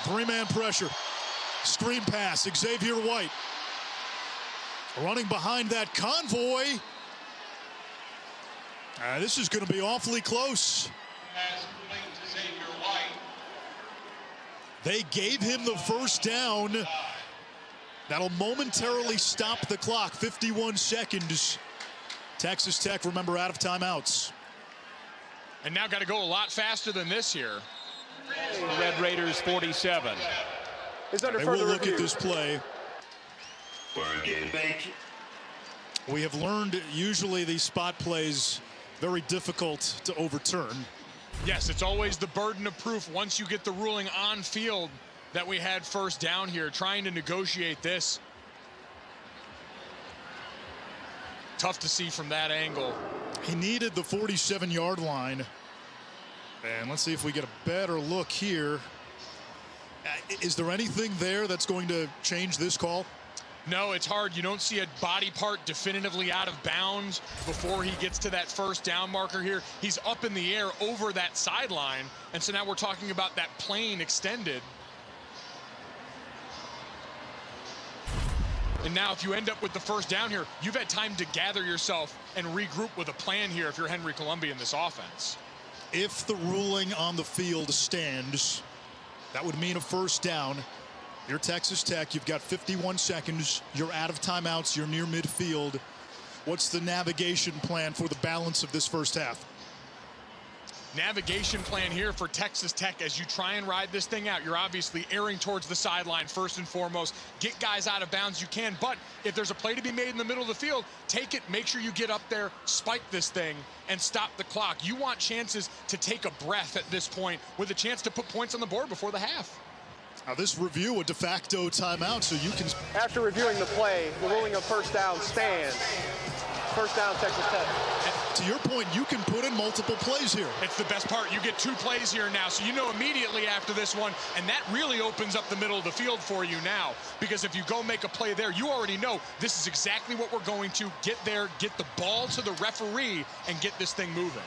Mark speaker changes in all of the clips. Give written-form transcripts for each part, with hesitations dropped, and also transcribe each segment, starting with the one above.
Speaker 1: Three-man pressure. Screen pass, Xavier White. Running behind that convoy. This is going to be awfully close. They gave him the first down. That'll momentarily stop the clock. 51 seconds. Texas Tech, remember, out of timeouts.
Speaker 2: And now got to go a lot faster than this here.
Speaker 3: Red Raiders 47.
Speaker 1: They will look at this play. We have learned usually these spot plays very difficult to overturn.
Speaker 2: Yes, it's always the burden of proof once you get the ruling on field that we had first down here, trying to negotiate this. Tough to see from that angle.
Speaker 1: He needed the 47-yard line. And let's see if we get a better look here. Is there anything there that's going to change this call?
Speaker 2: No, it's hard. You don't see a body part definitively out of bounds before he gets to that first down marker here. He's up in the air over that sideline. And so now we're talking about that plane extended. And now if you end up with the first down here, you've had time to gather yourself and regroup with a plan here if you're Henry Colombi in this offense.
Speaker 1: If the ruling on the field stands, that would mean a first down. You're Texas Tech. You've got 51 seconds. You're out of timeouts. You're near midfield. What's the navigation plan for the balance of this first half?
Speaker 2: Navigation plan here for Texas Tech as you try and ride this thing out. You're obviously airing towards the sideline first and foremost. Get guys out of bounds you can, but if there's a play to be made in the middle of the field, take it, make sure you get up there, spike this thing, and stop the clock. You want chances to take a breath at this point with a chance to put points on the board before the half.
Speaker 1: Now this review a de facto timeout, so you can...
Speaker 4: After reviewing the play, the ruling of first down stands. First down, Texas Tech.
Speaker 1: To your point, you can put in multiple plays here.
Speaker 2: It's the best part. You get two plays here now, so you know immediately after this one, and that really opens up the middle of the field for you now, because if you go make a play there, you already know this is exactly what we're going to get there, get the ball to the referee, and get this thing moving.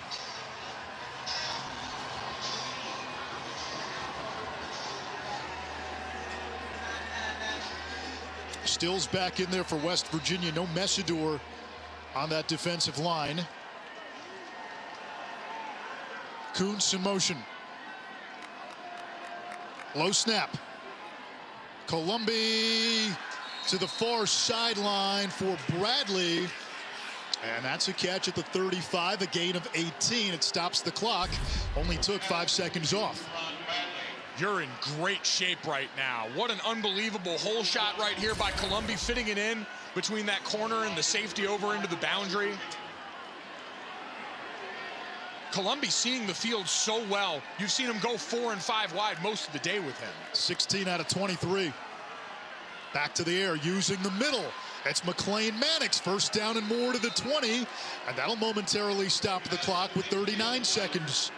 Speaker 1: Stills back in there for West Virginia. No Messidor on that defensive line. Kuntz in motion. Low snap. Colombi to the far sideline for Bradley. And that's a catch at the 35, a gain of 18. It stops the clock. Only took 5 seconds off.
Speaker 2: You're in great shape right now. What an unbelievable hole shot right here by Colombi, fitting it in between that corner and the safety over into the boundary. Colombi seeing the field so well. You've seen him go 4 and 5 wide most of the day with him.
Speaker 1: 16 out of 23. Back to the air, using the middle. It's McLean Mannix, first down and more to the 20. And that'll momentarily stop the clock with 39 seconds.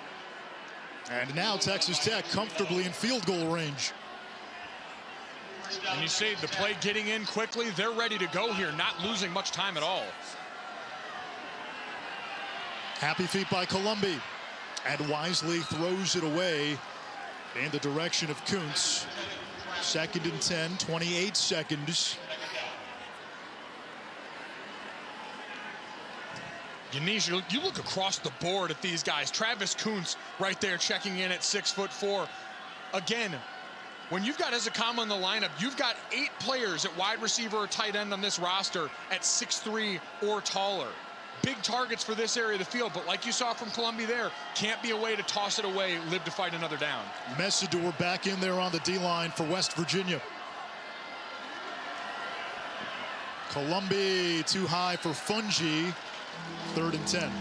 Speaker 1: And now Texas Tech comfortably in field goal range.
Speaker 2: And you see the play getting in quickly. They're ready to go here, not losing much time at all.
Speaker 1: Happy feet by Colombi. And wisely throws it away in the direction of Kuntz. 2nd and 10, 28 seconds.
Speaker 2: Yanis, you look across the board at these guys. Travis Kuntz right there checking in at 6'4". Again, when you've got Ezekama in the lineup, you've got 8 players at wide receiver or tight end on this roster at 6'3" or taller. Big targets for this area of the field, but like you saw from Colombi there, can't be a way to toss it away, live to fight another down.
Speaker 1: Messidor back in there on the D-line for West Virginia. Colombi too high for Fungi. 3rd and 10.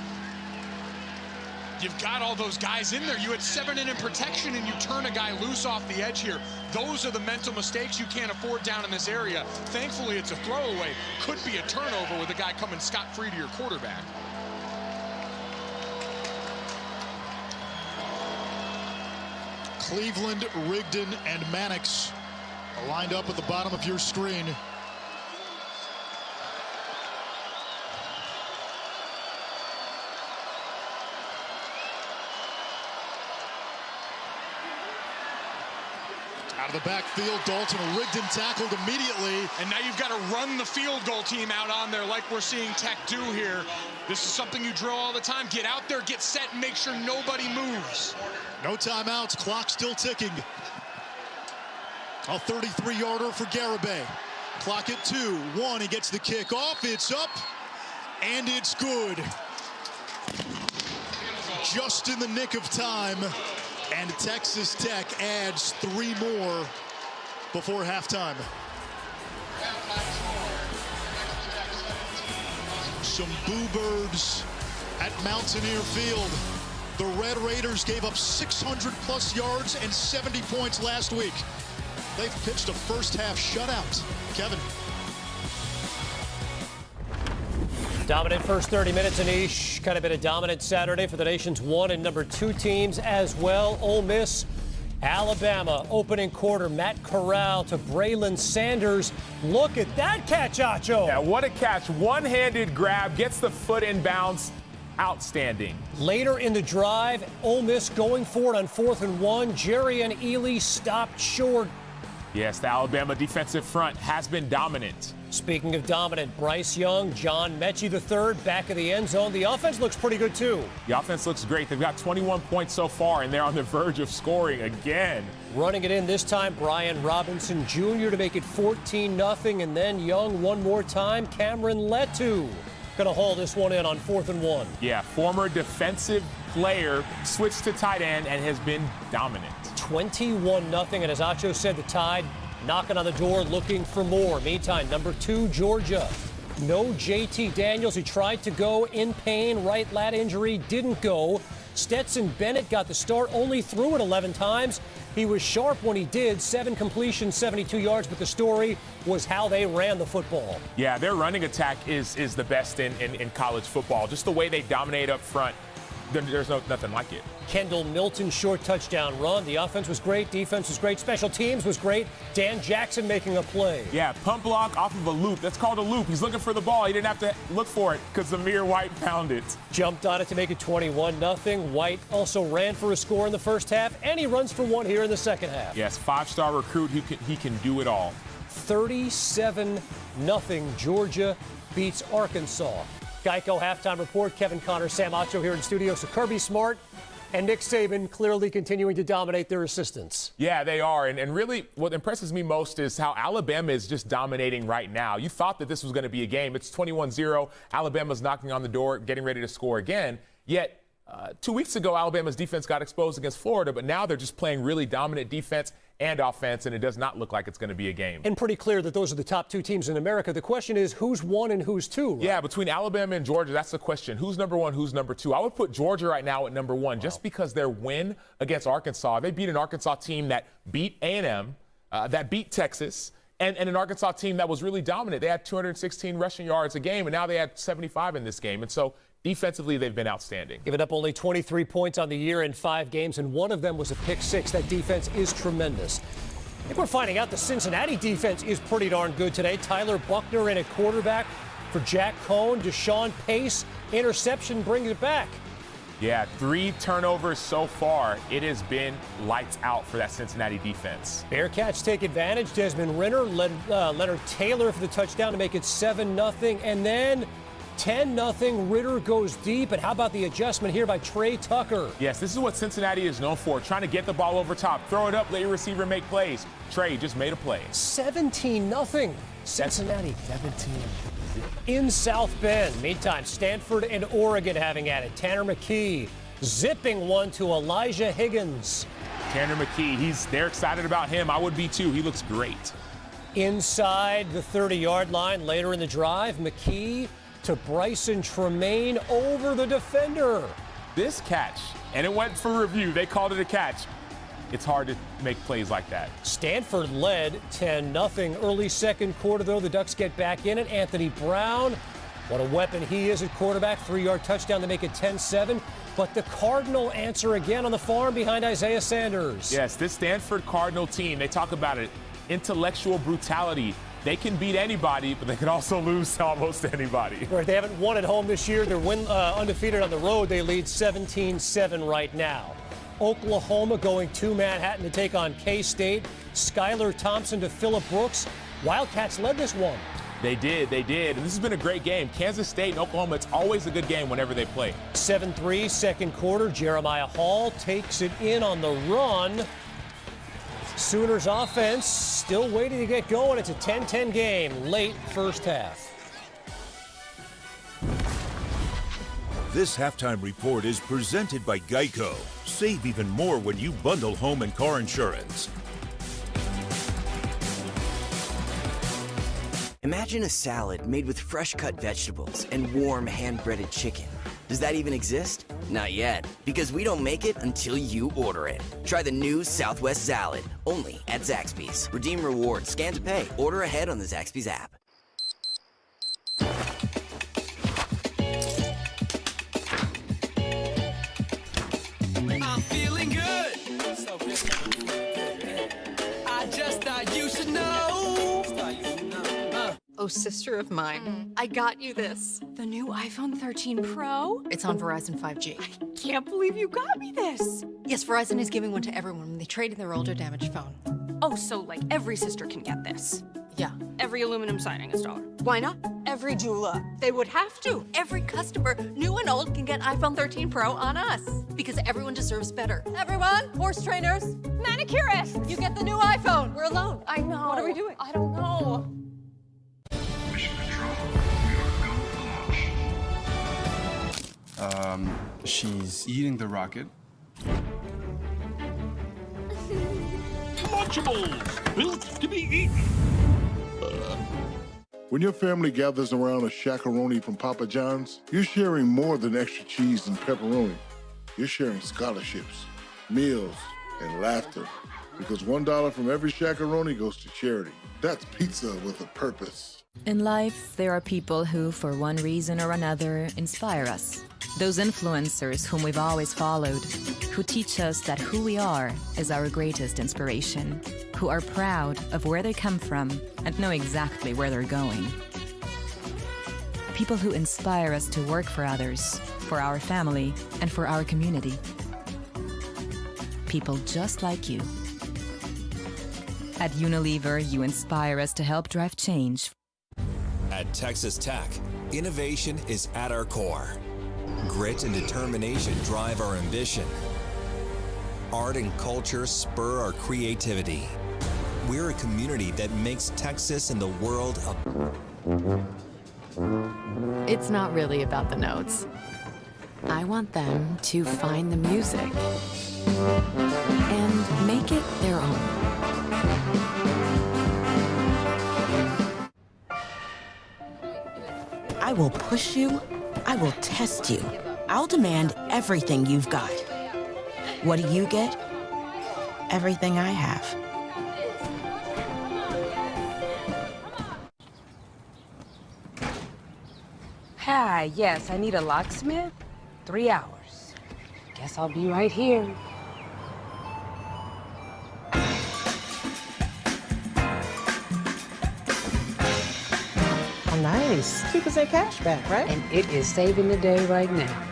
Speaker 2: You've got all those guys in there. You had 7 in protection, and you turn a guy loose off the edge here. Those are the mental mistakes you can't afford down in this area. Thankfully, it's a throwaway. Could be a turnover with a guy coming scot-free to your quarterback.
Speaker 1: Cleveland, Rigdon, and Mannix lined up at the bottom of your screen. Out of the backfield, Dalton Rigdon tackled immediately.
Speaker 2: And now you've got to run the field goal team out on there like we're seeing Tech do here. This is something you drill all the time. Get out there, get set, and make sure nobody moves.
Speaker 1: No timeouts, clock still ticking. A 33-yarder for Garibay. Clock at 2-1, he gets the kick off, it's up, and it's good. Just in the nick of time, and Texas Tech adds 3 more before halftime. Some Boo Birds at Mountaineer Field. The Red Raiders gave up 600-plus yards and 70 points last week. They've pitched a first-half shutout. Kevin.
Speaker 5: Dominant first 30 minutes, Anish. Kind of been a dominant Saturday for the nation's 1 and number 2 teams as well. Ole Miss, Alabama, opening quarter. Matt Corral to Braylon Sanders. Look at that catch, Acho.
Speaker 6: Yeah, what a catch. One-handed grab, gets the foot in bounds. Outstanding.
Speaker 5: Later in the drive, Ole Miss going for it on 4th and 1. Jerry and Ely stopped short.
Speaker 6: Yes, the Alabama defensive front has been dominant.
Speaker 5: Speaking of dominant, Bryce Young, John Mechie III, back of the end zone. The offense looks pretty good, too.
Speaker 6: The offense looks great. They've got 21 points so far, and they're on the verge of scoring again.
Speaker 5: Running it in this time, Brian Robinson Jr. to make it 14-0, and then Young one more time. Cameron Letu going to haul this one in on 4th and 1.
Speaker 6: Yeah, former defensive player switched to tight end and has been dominant.
Speaker 5: 21-0, and as Acho said, the Tide knocking on the door looking for more. Meantime, number 2, Georgia. No JT Daniels. He tried to go in pain. Right lat injury, didn't go. Stetson Bennett got the start, only threw it 11 times. He was sharp when he did. 7 completions, 72 yards, but the story was how they ran the football.
Speaker 6: Yeah, their running attack is the best in college football. Just the way they dominate up front. There's nothing like it.
Speaker 5: Kendall Milton, short touchdown run. The offense was great. Defense was great. Special teams was great. Dan Jackson making a play.
Speaker 6: Yeah, pump block off of a loop. That's called a loop. He's looking for the ball. He didn't have to look for it because Zamir White found it.
Speaker 5: Jumped on it to make it 21-0. White also ran for a score in the first half, and he runs for one here in the second half.
Speaker 6: Yes, 5-star recruit. He can do it all.
Speaker 5: 37-0. Georgia beats Arkansas. Geico halftime report. Kevin Connor, Sam Acho here in studio. So Kirby Smart and Nick Saban clearly continuing to dominate their assistants.
Speaker 6: Yeah, they are. And really what impresses me most is how Alabama is just dominating right now. You thought that this was going to be a game. It's 21-0. Alabama's knocking on the door, getting ready to score again. Yet 2 weeks ago, Alabama's defense got exposed against Florida, but now they're just playing really dominant defense and offense, and it does not look like it's going to be a game.
Speaker 5: And pretty clear that those are the top 2 teams in America. The question is who's 1 and who's 2, right?
Speaker 6: Yeah, between Alabama and Georgia, that's the question. Who's number 1, who's number 2? I would put Georgia right now at number 1 just because their win against Arkansas. They beat an Arkansas team that beat A&M, that beat Texas, and an Arkansas team that was really dominant. They had 216 rushing yards a game, and now they had 75 in this game. And so defensively, they've been outstanding.
Speaker 5: Giving up only 23 points on the year in 5 games, and one of them was a pick 6. That defense is tremendous. I think we're finding out the Cincinnati defense is pretty darn good today. Tyler Buckner in at quarterback for Jack Cohn. Deshaun Pace, interception, brings it back.
Speaker 6: Yeah, 3 turnovers so far. It has been lights out for that Cincinnati defense.
Speaker 5: Bearcats take advantage. Desmond Rinner led Leonard Taylor for the touchdown to make it 7-0. And then 10-0. Ritter goes deep. And how about the adjustment here by Trey Tucker?
Speaker 6: Yes, this is what Cincinnati is known for, trying to get the ball over top. Throw it up, let your receiver make plays. Trey just made a play.
Speaker 5: 17-0. Cincinnati.
Speaker 6: 17.
Speaker 5: In South Bend. Meantime, Stanford and Oregon having at it. Tanner McKee zipping one to Elijah Higgins.
Speaker 6: Tanner McKee, they're excited about him. I would be too. He looks great.
Speaker 5: Inside the 30-yard line later in the drive, McKee to Bryson Tremaine over the defender.
Speaker 6: This catch, and it went for review. They called it a catch. It's hard to make plays like that.
Speaker 5: Stanford led 10-0 early second quarter, though. The Ducks get back in it. Anthony Brown, what a weapon he is at quarterback. 3-yard touchdown to make it 10-7. But the Cardinal answer again on the farm behind Isaiah Sanders.
Speaker 6: Yes, this Stanford Cardinal team, they talk about it, intellectual brutality. They can beat anybody, but they can also lose to almost anybody.
Speaker 5: Right, they haven't won at home this year. They're undefeated on the road. They lead 17-7 right now. Oklahoma going to Manhattan to take on K-State. Skylar Thompson to Phillip Brooks. Wildcats led this one.
Speaker 6: They did. And this has been a great game. Kansas State and Oklahoma, it's always a good game whenever they play.
Speaker 5: 7-3, second quarter. Jeremiah Hall takes it in on the run. Sooners offense still waiting to get going. It's a 10-10 game, late first half.
Speaker 7: This halftime report is presented by Geico. Save even more when you bundle home and car insurance.
Speaker 8: Imagine a salad made with fresh-cut vegetables and warm hand-breaded chicken. Does that even exist? Not yet, because we don't make it until you order it. Try the new Southwest Salad, only at Zaxby's. Redeem rewards, scan to pay, order ahead on the Zaxby's app.
Speaker 9: I'm feeling good. I just thought you should know.
Speaker 10: Oh, sister of mine, I got you this.
Speaker 11: The new iPhone 13 Pro?
Speaker 10: It's on Verizon 5G.
Speaker 11: I can't believe you got me this.
Speaker 10: Yes, Verizon is giving one to everyone when they trade in their older damaged phone.
Speaker 11: Oh, so like every sister can get this?
Speaker 10: Yeah.
Speaker 11: Every aluminum siding installer?
Speaker 10: Why not?
Speaker 11: Every jeweler?
Speaker 10: They would have to. Every customer, new and old, can get iPhone 13 Pro on us. Because everyone deserves better. Everyone, horse trainers,
Speaker 11: Manicurists!
Speaker 10: you get the new iPhone. We're alone.
Speaker 11: I know.
Speaker 10: What are we doing?
Speaker 11: I don't know.
Speaker 12: Mission Control, we are go launch.
Speaker 13: She's eating the rocket.
Speaker 3: Lunchables, built to be eaten.
Speaker 12: When your family gathers around a Shaq-a-Roni from Papa John's, you're sharing more than extra cheese and pepperoni. You're sharing scholarships, meals, and laughter. Because $1 from every Shaq-a-Roni goes to charity. That's pizza with a purpose.
Speaker 14: In life, there are people who, for one reason or another, inspire us. Those influencers whom we've always followed, who teach us that who we are is our greatest inspiration, who are proud of where they come from and know exactly where they're going. People who inspire us to work for others, for our family, and for our community. People just like you. At Unilever, you inspire us to help drive change.
Speaker 15: At Texas Tech, innovation is at our core. Grit and determination drive our ambition. Art and culture spur our creativity. We're a community that makes Texas and the world a...
Speaker 16: It's not really about the notes. I want them to find the music and make it their own.
Speaker 17: I will push you. I will test you. I'll demand everything you've got. What do you get? Everything I have.
Speaker 18: Hi, yes, I need a locksmith. 3 hours. Guess I'll be right here.
Speaker 17: Oh, nice. 2% cash back, right?
Speaker 18: And it is saving the day right now.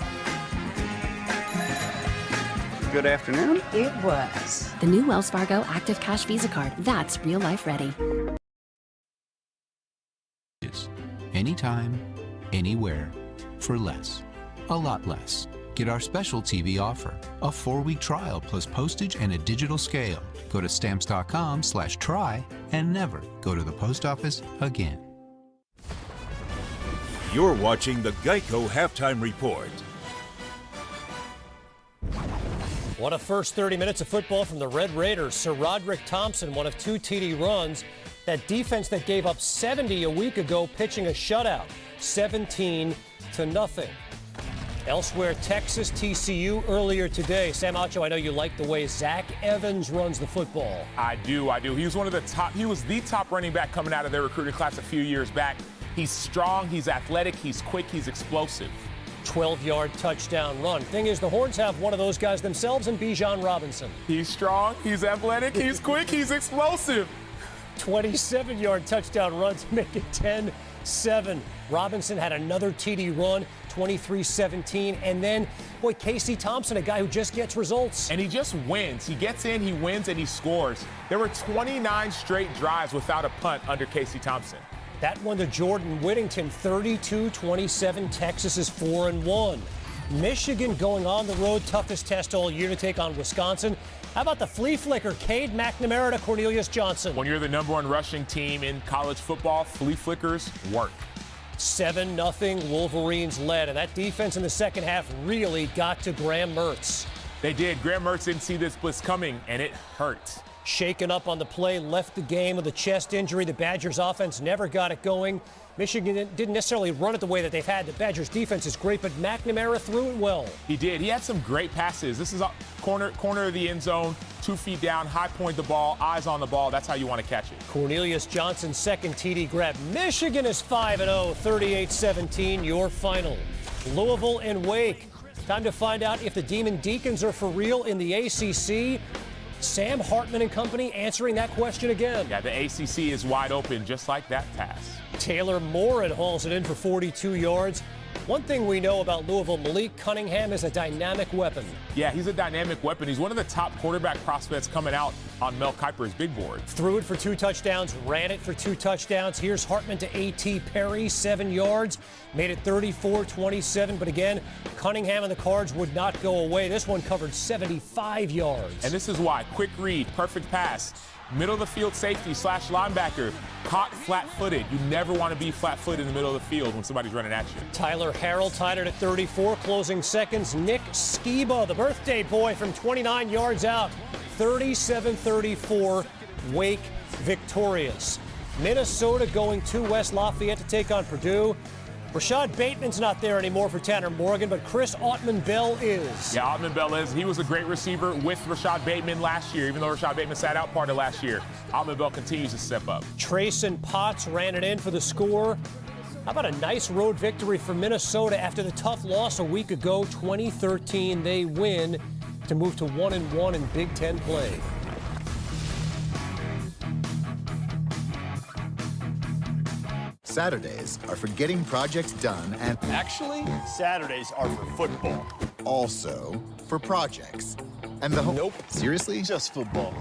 Speaker 13: Good afternoon.
Speaker 18: It was.
Speaker 19: The new Wells Fargo Active Cash Visa Card. That's real life ready.
Speaker 20: Anytime, anywhere, for less. A lot less. Get our special TV offer. A 4-week trial plus postage and a digital scale. Go to stamps.com/try and never go to the post office again.
Speaker 7: You're watching the Geico Halftime Report.
Speaker 5: What a first 30 minutes of football from the Red Raiders. Sir Roderick Thompson, one of 2 TD runs. That defense that gave up 70 a week ago, pitching a shutout, 17-0. Elsewhere, Texas, TCU earlier today. Sam Acho, I know you like the way Zach Evans runs the football.
Speaker 6: I do. He was he was the top running back coming out of their recruiting class a few years back. He's strong, he's athletic, he's quick, he's explosive.
Speaker 5: 12-yard touchdown run. Thing is, the Horns have one of those guys themselves in Bijan Robinson.
Speaker 6: He's strong, he's athletic, he's quick, he's explosive.
Speaker 5: 27-yard touchdown run to make it 7. Robinson had another TD run, 23-17. And then, boy, Casey Thompson, a guy who just gets results.
Speaker 6: And he just wins. He gets in, he wins, and he scores. There were 29 straight drives without a punt under Casey Thompson.
Speaker 5: That one to Jordan Whittington, 32-27. Texas is 4-1. Michigan going on the road, toughest test all year to take on Wisconsin. How about the flea flicker, Cade McNamara to Cornelius Johnson?
Speaker 6: When you're the #1 rushing team in college football, flea flickers work.
Speaker 5: 7-0 Wolverines led, and that defense in the second half really got to Graham Mertz.
Speaker 6: They did. Graham Mertz didn't see this blitz coming, and it hurt.
Speaker 5: Shaken up on the play, left the game with a chest injury. The Badgers offense never got it going. Michigan didn't necessarily run it the way that they've had. The Badgers defense is great, but McNamara threw it well.
Speaker 6: He did. He had some great passes. This is a corner of the end zone, 2 feet down, high point the ball, eyes on the ball. That's how you want to catch it.
Speaker 5: Cornelius Johnson's second TD grab. Michigan is 5-0, 38-17, your final. Louisville and Wake. Time to find out if the Demon Deacons are for real in the ACC. Sam Hartman and company answering that question again.
Speaker 6: Yeah, the ACC is wide open, just like that pass.
Speaker 5: Taylor Morin hauls it in for 42 yards. One thing we know about Louisville, Malik Cunningham is a dynamic weapon.
Speaker 6: Yeah, he's a dynamic weapon. He's one of the top quarterback prospects coming out on Mel Kiper's big board.
Speaker 5: Threw it for 2 touchdowns, ran it for 2 touchdowns. Here's Hartman to A.T. Perry, 7 yards. Made it 34-27, but again, Cunningham and the Cards would not go away. This one covered 75 yards.
Speaker 6: And this is why. Quick read, perfect pass. Middle of the field safety / linebacker, caught flat-footed. You never want to be flat-footed in the middle of the field when somebody's running at you.
Speaker 5: Tyler Harrell tied it at 34, closing seconds. Nick Skiba, the birthday boy from 29 yards out, 37-34, Wake victorious. Minnesota going to West Lafayette to take on Purdue. Rashad Bateman's not there anymore for Tanner Morgan, but Chris Autman-Bell is.
Speaker 6: Yeah, Autman-Bell is. He was a great receiver with Rashad Bateman last year, even though Rashad Bateman sat out part of last year. Autman-Bell continues to step up.
Speaker 5: Trayson Potts ran it in for the score. How about a nice road victory for Minnesota after the tough loss a week ago, 2013. They win to move to 1-1 in Big Ten play.
Speaker 21: Saturdays are for getting projects done and...
Speaker 22: Actually, Saturdays are for football.
Speaker 21: Also for projects. And the
Speaker 22: Nope.
Speaker 21: Seriously?
Speaker 22: Just football.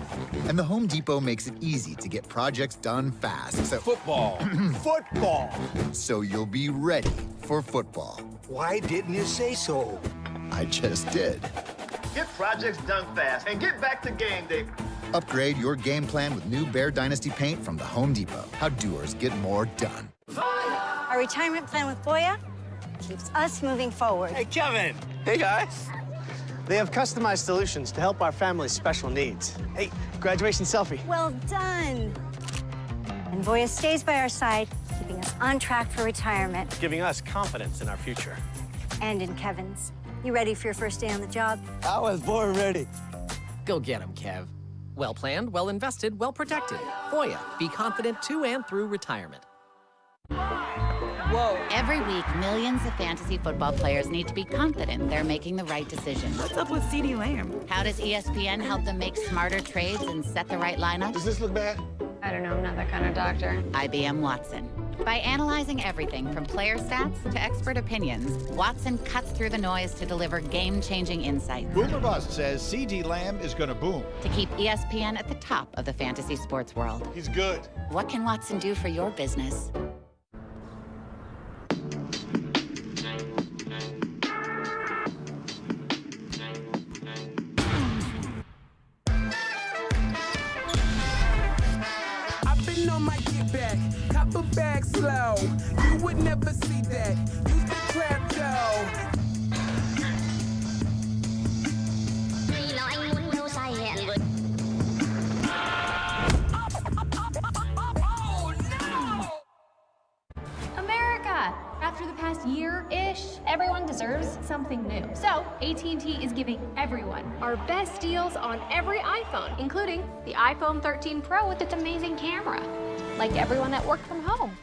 Speaker 21: And the Home Depot makes it easy to get projects done fast. So
Speaker 22: Football. Football.
Speaker 21: So you'll be ready for football.
Speaker 22: Why didn't you say so?
Speaker 21: I just did.
Speaker 23: Get projects done fast and get back to game day.
Speaker 21: Upgrade your game plan with new Bear Dynasty paint from the Home Depot. How doers get more done.
Speaker 24: Our retirement plan with Voya keeps us moving forward.
Speaker 22: Hey, Kevin.
Speaker 4: Hey, guys. They have customized solutions to help our family's special needs. Hey, graduation selfie.
Speaker 24: Well done. And Voya stays by our side, keeping us on track for retirement.
Speaker 4: Giving us confidence in our future.
Speaker 24: And in Kevin's. You ready for your first day on the job?
Speaker 22: I was born ready.
Speaker 25: Go get 'em, Kev. Well planned, well invested, well protected. Voya, be confident to and through retirement.
Speaker 26: Whoa. Every week, millions of fantasy football players need to be confident they're making the right decision.
Speaker 27: What's up with CeeDee Lamb?
Speaker 26: How does ESPN help them make smarter trades and set the right lineup?
Speaker 23: Does this look bad?
Speaker 26: I don't know, I'm not that kind of doctor. IBM Watson. By analyzing everything from player stats to expert opinions, Watson cuts through the noise to deliver game-changing insights.
Speaker 23: Boomer Bust says CeeDee Lamb is going to boom.
Speaker 26: To keep ESPN at the top of the fantasy sports world.
Speaker 23: He's good.
Speaker 26: What can Watson do for your business?
Speaker 9: On my get back, copper bag slow. You would never see that. Use the trap dough.
Speaker 28: America! After the past year-ish, everyone deserves something new. So, AT&T is giving everyone our best deals on every iPhone, including the iPhone 13 Pro with its amazing camera. Like everyone that worked from home,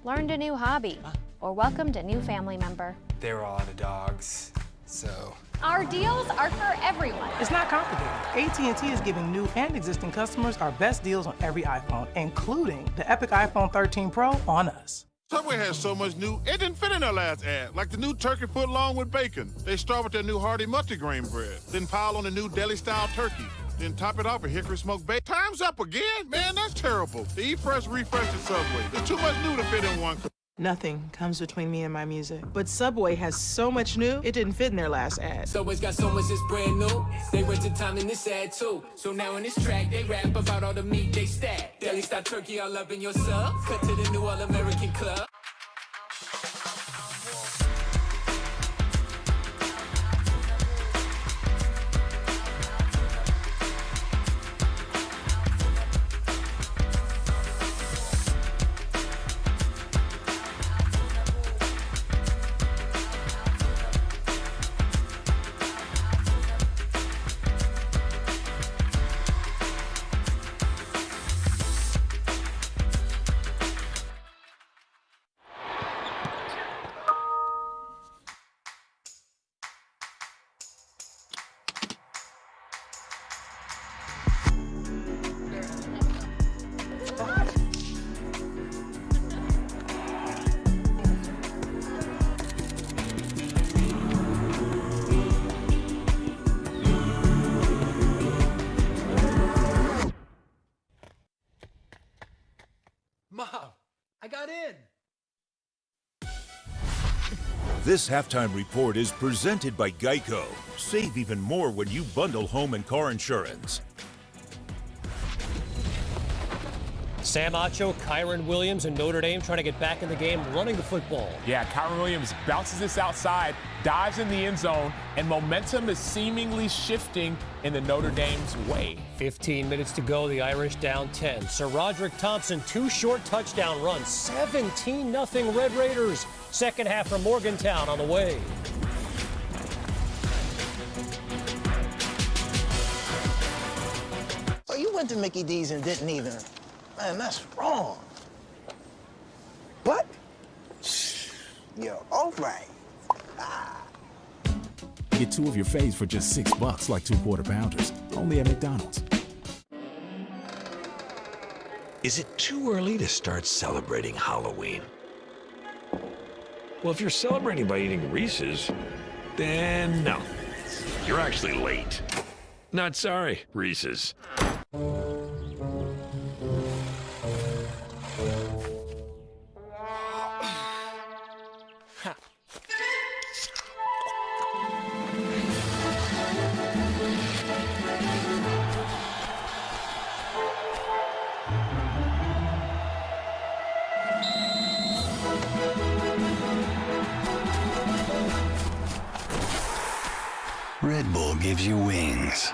Speaker 28: learned a new hobby, or welcomed a new family member.
Speaker 29: There were a lot of dogs, so...
Speaker 28: Our deals are for everyone.
Speaker 30: It's not complicated. AT&T is giving new and existing customers our best deals on every iPhone, including the epic iPhone 13 Pro on us.
Speaker 1: Subway has so much new, it didn't fit in their last ad. Like the new turkey footlong with bacon. They start with their new hearty multigrain bread, then pile on the new deli-style turkey, then top it off with hickory smoked bacon. Time's up again? Man, that's terrible. The Eat Fresh, Refresh at Subway. There's too much new to fit in one.
Speaker 30: Nothing comes between me and my music. But Subway has so much new, it didn't fit in their last ad.
Speaker 9: Subway's got so much that's brand new. They went to time in this ad too. So now in this track, they rap about all the meat they stack. Deli style turkey all up in your sub. Cut to the new All-American Club.
Speaker 2: Mom, I got in.
Speaker 7: This halftime report is presented by Geico. Save even more when you bundle home and car insurance.
Speaker 5: Sam Acho, Kyron Williams, and Notre Dame trying to get back in the game running the football.
Speaker 6: Yeah, Kyron Williams bounces this outside, dives in the end zone, and momentum is seemingly shifting in the Notre Dame's way.
Speaker 5: 15 minutes to go, the Irish down 10. Sir Roderick Thompson, 2 short touchdown runs, 17-0 Red Raiders. Second half from Morgantown on the way.
Speaker 22: Oh, you went to Mickey D's and didn't even. Man, that's wrong. But, you're all right.
Speaker 3: Get 2 of your faves for just $6, like 2 Quarter Pounders. Only at McDonald's.
Speaker 8: Is it too early to start celebrating Halloween? Well, if you're celebrating by eating Reese's, then no. You're actually late. Not sorry, Reese's.
Speaker 22: Red Bull gives you wings.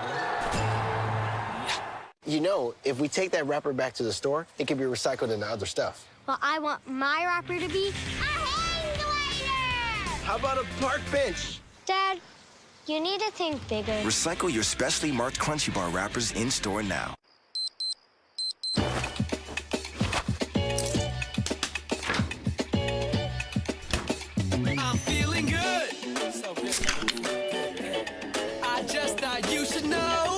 Speaker 10: You know, if we take that wrapper back to the store, it can be recycled into other stuff.
Speaker 24: Well, I want my wrapper to be a hang glider!
Speaker 10: How about a park bench?
Speaker 24: Dad, you need to think bigger.
Speaker 11: Recycle your specially marked Crunchy Bar wrappers in store now.
Speaker 9: I'm feeling good. I just thought you should know.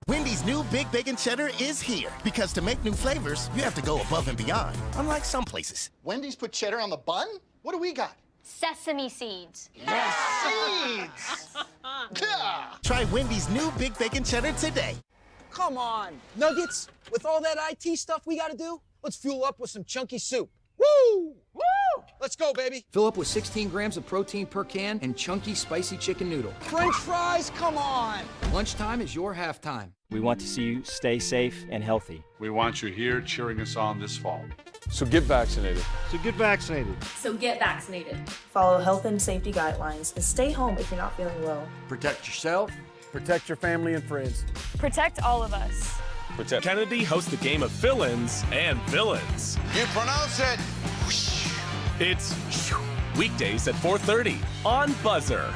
Speaker 12: Wendy's new Big Bacon Cheddar is here. Because to make new flavors, you have to go above and beyond. Unlike some places.
Speaker 21: Wendy's put cheddar on the bun? What do we got?
Speaker 28: Sesame seeds.
Speaker 21: Seeds!
Speaker 12: Try Wendy's new Big Bacon Cheddar today.
Speaker 22: Come on, Nuggets. With all that IT stuff we gotta do, let's fuel up with some chunky soup. Woo! Woo! Let's go, baby.
Speaker 14: Fill up with 16 grams of protein per can and chunky spicy chicken noodle.
Speaker 22: French fries, come on.
Speaker 14: Lunchtime is your halftime.
Speaker 15: We want to see you stay safe and healthy.
Speaker 27: We want you here cheering us on this fall. So get vaccinated.
Speaker 22: So get vaccinated.
Speaker 28: So get vaccinated.
Speaker 31: Follow health and safety guidelines and stay home if you're not feeling well.
Speaker 14: Protect yourself.
Speaker 22: Protect your family and friends.
Speaker 28: Protect all of us.
Speaker 27: Protect. Kennedy hosts the game of fill-ins and villains.
Speaker 22: You pronounce it.
Speaker 27: It's weekdays at 4:30 on Buzzer.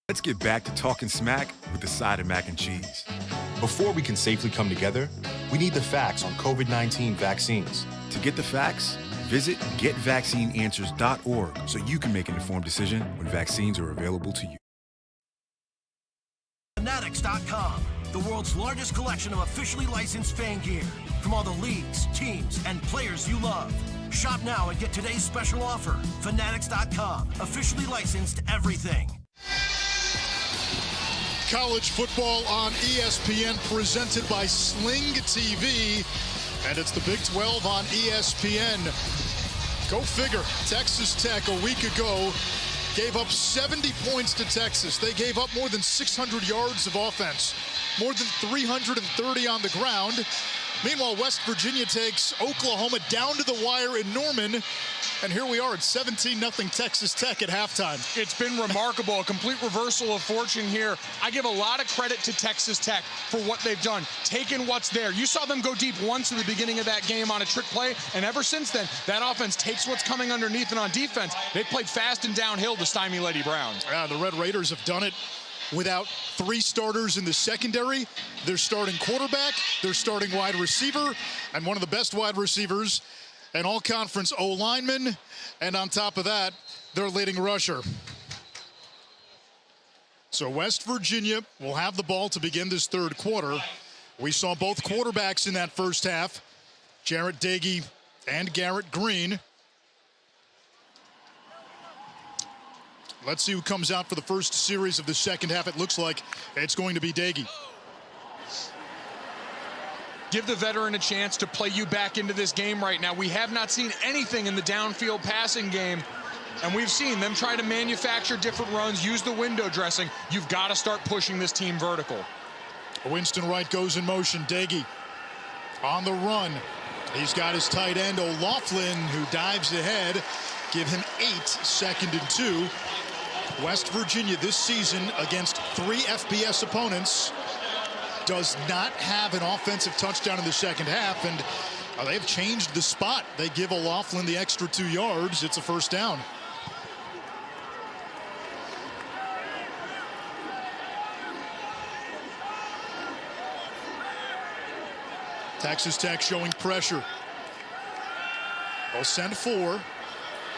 Speaker 4: Let's get back to talking smack with the side of mac and cheese. Before we can safely come together, we need the facts on COVID-19 vaccines. To get the facts, visit getvaccineanswers.org so you can make an informed decision when vaccines are available to you.
Speaker 13: Fanatics.com, the world's largest collection of officially licensed fan gear from all the leagues, teams, and players you love. Shop now and get today's special offer. Fanatics.com, officially licensed everything.
Speaker 16: College football on ESPN, presented by Sling TV, and it's the Big 12 on ESPN. Go figure. Texas Tech a week ago gave up 70 points to Texas. They gave up more than 600 yards of offense, more than 330 on the ground. Meanwhile, West Virginia takes Oklahoma down to the wire in Norman. And here we are at 17-0 Texas Tech at halftime.
Speaker 17: It's been remarkable, a complete reversal of fortune here. I give a lot of credit to Texas Tech for what they've done, taking what's there. You saw them go deep once at the beginning of that game on a trick play, and ever since then, that offense takes what's coming underneath, and on defense, they played fast and downhill to stymie Lady Brown.
Speaker 16: The Red Raiders have done it without 3 starters in the secondary. They're starting quarterback, they're starting wide receiver, and one of the best wide receivers, an all-conference O-lineman, and on top of that, their leading rusher. So West Virginia will have the ball to begin this third quarter. We saw both quarterbacks in that first half, Jarret Doege and Garrett Green. Let's see who comes out for the first series of the second half. It looks like it's going to be Doege.
Speaker 17: Give the veteran a chance to play you back into this game right now. We have not seen anything in the downfield passing game, and we've seen them try to manufacture different runs, use the window dressing. You've got to start pushing this team vertical.
Speaker 16: Winston Wright goes in motion. Doege on the run. He's got his tight end, O'Laughlin, who dives ahead. Give him 8, 2nd and 2. West Virginia this season against 3 FBS opponents does not have an offensive touchdown in the second half, and they've changed the spot. They give O'Laughlin the extra 2 yards. It's a first down. Texas Tech showing pressure. They'll send 4.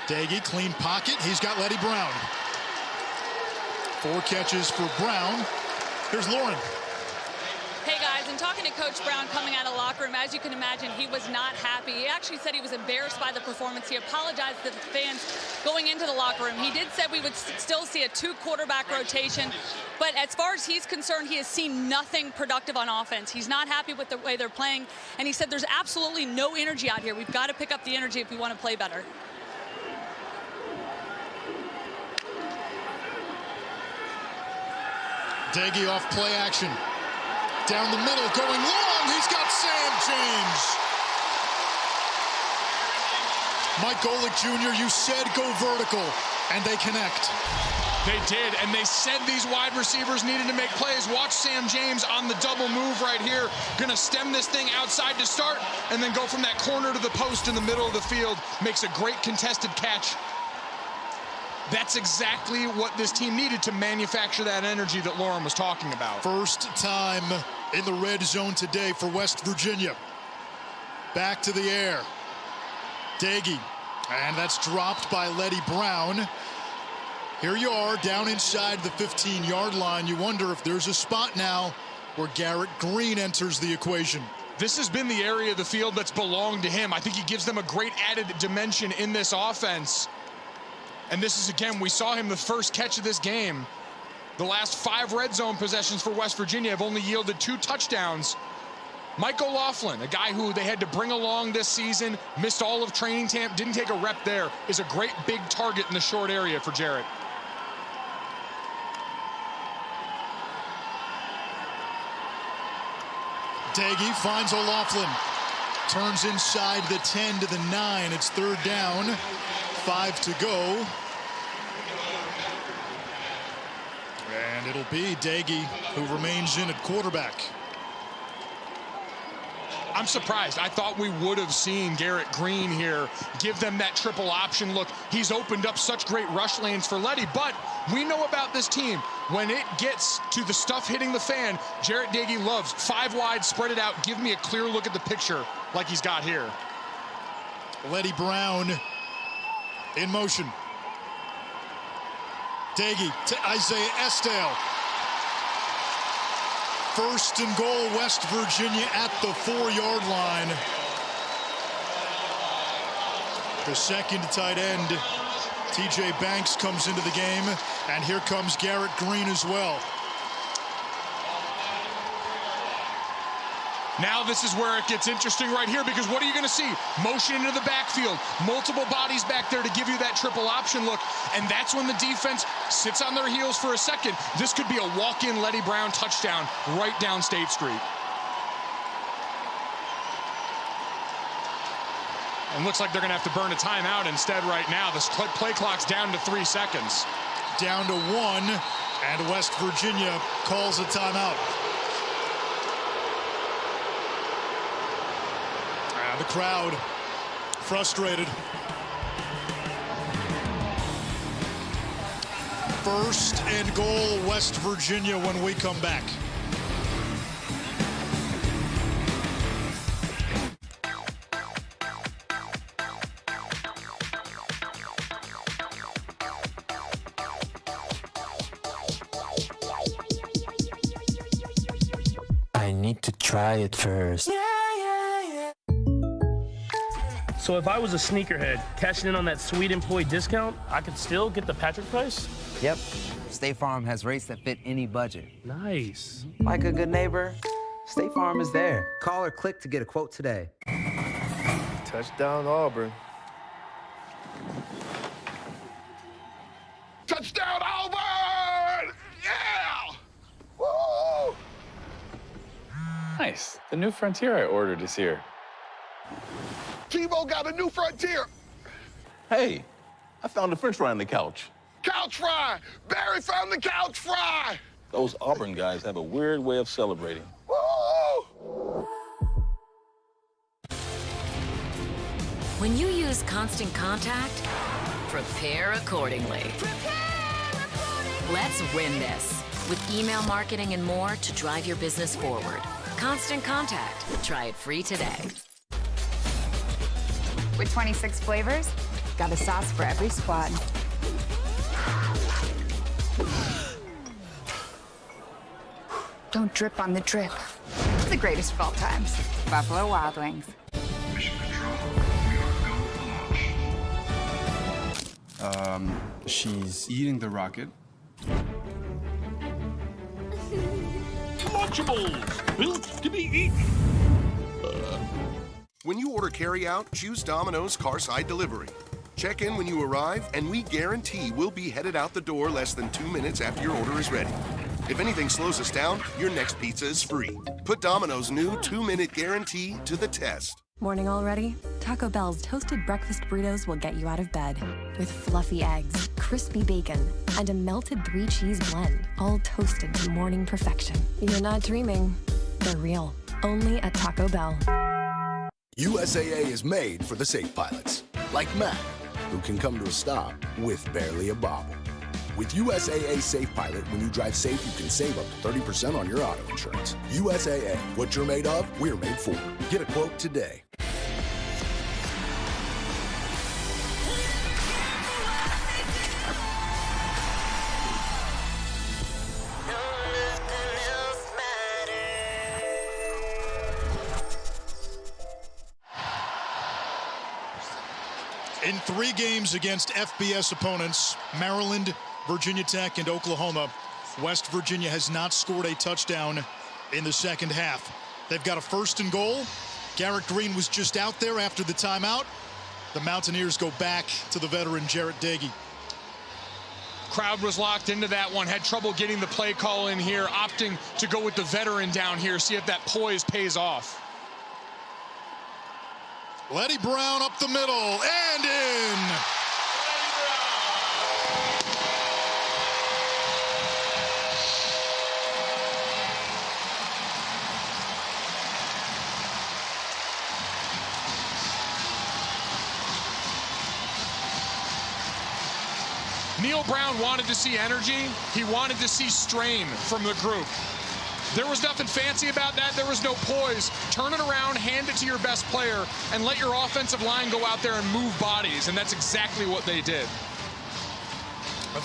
Speaker 16: Doege, clean pocket. He's got Letty Brown. 4 catches for Brown. Here's Lauren.
Speaker 18: Hey guys, and talking to Coach Brown coming out of the locker room, as you can imagine, he was not happy. He actually said he was embarrassed by the performance. He apologized to the fans going into the locker room. He did say we would still see a 2 quarterback rotation, but as far as he's concerned, he has seen nothing productive on offense. He's not happy with the way they're playing, and he said there's absolutely no energy out here. We've got to pick up the energy if we want to play better.
Speaker 16: Doege off play action. Down the middle, going long. He's got Sam James. Mike Golick Jr., you said go vertical, and they connect.
Speaker 17: They did, and they said these wide receivers needed to make plays. Watch Sam James on the double move right here. Gonna stem this thing outside to start, and then go from that corner to the post in the middle of the field. Makes a great contested catch. That's exactly what this team needed to manufacture that energy that Lauren was talking about.
Speaker 16: First time in the red zone today for West Virginia. Back to the air. Doege, and that's dropped by Letty Brown. Here you are down inside the 15-yard line. You wonder if there's a spot now where Garrett Green enters the equation.
Speaker 17: This has been the area of the field that's belonged to him. I think he gives them a great added dimension in this offense. And this is, again, we saw him the first catch of this game. The last 5 red zone possessions for West Virginia have only yielded 2 touchdowns. Mike O'Laughlin, a guy who they had to bring along this season, missed all of training camp, didn't take a rep there, is a great big target in the short area for Jarret.
Speaker 16: Doege finds O'Laughlin. Turns inside the 10 to the 9. It's 3rd down. 5 to go. And it'll be Doege who remains in at quarterback.
Speaker 17: I'm surprised. I thought we would have seen Garrett Green here give them that triple option look. He's opened up such great rush lanes for Letty, but we know about this team. When it gets to the stuff hitting the fan, Jarret Doege loves 5 wide, spread it out, give me a clear look at the picture like he's got here.
Speaker 16: Letty Brown in motion. Doege to Isaiah Estelle. First and goal, West Virginia at the 4-yard line. The second tight end, TJ Banks, comes into the game, and here comes Garrett Green as well.
Speaker 17: Now this is where it gets interesting right here, because what are you going to see? Motion into the backfield, multiple bodies back there to give you that triple option look, and that's when the defense sits on their heels for a second. This could be a walk-in Letty Brown touchdown right down State Street. And looks like they're going to have to burn a timeout instead right now. The play clock's down to 3 seconds.
Speaker 16: Down to 1, and West Virginia calls a timeout. The crowd frustrated. First and goal, West Virginia, when we come back.
Speaker 1: I need to try it first.
Speaker 27: So if I was a sneakerhead cashing in on that sweet employee discount, I could still get the Patrick price?
Speaker 2: Yep. State Farm has rates that fit any budget.
Speaker 27: Nice.
Speaker 2: Like a good neighbor, State Farm is there. Call or click to get a quote today.
Speaker 31: Touchdown, Auburn.
Speaker 6: Touchdown, Auburn! Yeah! Woo!
Speaker 7: Nice. The new Frontier I ordered is here.
Speaker 6: Tebow got a new Frontier.
Speaker 19: Hey, I found a French fry on the couch.
Speaker 6: Couch fry! Barry found the couch fry!
Speaker 19: Those Auburn guys have a weird way of celebrating.
Speaker 6: Woo!
Speaker 20: When you use Constant Contact, prepare accordingly. Let's win this with email marketing and more to drive your business forward. Constant Contact. Try it free today.
Speaker 23: With 26 flavors, got a sauce for every squad. Don't drip on the drip. The greatest of all times. Buffalo Wild Wings.
Speaker 25: She's eating the rocket.
Speaker 8: Lunchables, built to be eaten.
Speaker 26: When you order carry-out, choose Domino's Carside Delivery. Check in when you arrive, and we guarantee we'll be headed out the door less than 2 minutes after your order is ready. If anything slows us down, your next pizza is free. Put Domino's new 2-minute guarantee to the test.
Speaker 29: Morning already? Taco Bell's toasted breakfast burritos will get you out of bed. With fluffy eggs, crispy bacon, and a melted 3-cheese blend, all toasted to morning perfection. You're not dreaming. They're real. Only at Taco Bell.
Speaker 30: USAA is made for the safe pilots, like Matt, who can come to a stop with barely a bobble. With USAA Safe Pilot, when you drive safe, you can save up to 30% on your auto insurance. USAA, what you're made of, we're made for. Get a quote today.
Speaker 16: In 3 games against FBS opponents, Maryland, Virginia Tech, and Oklahoma, West Virginia has not scored a touchdown in the second half. They've got a first and goal. Garrett Green was just out there after the timeout. The Mountaineers go back to the veteran Jarret Doege.
Speaker 17: Crowd was locked into that one, had trouble getting the play call in here, opting to go with the veteran down here, see if that poise pays off.
Speaker 16: Letty Brown up the middle and in.
Speaker 17: Neil Brown wanted to see energy. He wanted to see strain from the group. There was nothing fancy about that. There was no poise. Turn it around, hand it to your best player, and let your offensive line go out there and move bodies, and that's exactly what they did.